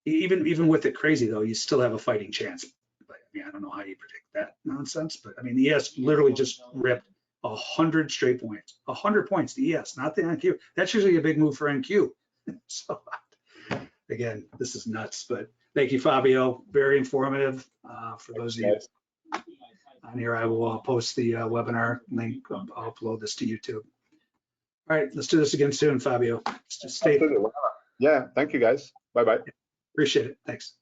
even with it crazy though, you still have a fighting chance. But I mean, I don't know how you predict that nonsense. But I mean, the ES literally just ripped 100 straight points, 100 points. The ES, not the NQ. That's usually a big move for NQ. So again, this is nuts. But thank you, Fabio. Very informative. For those of you on here, I will post the webinar link. I'll upload this to YouTube. All right, let's do this again soon, Fabio. Just stay. yeah, thank you guys. Bye-bye. Appreciate it. Thanks.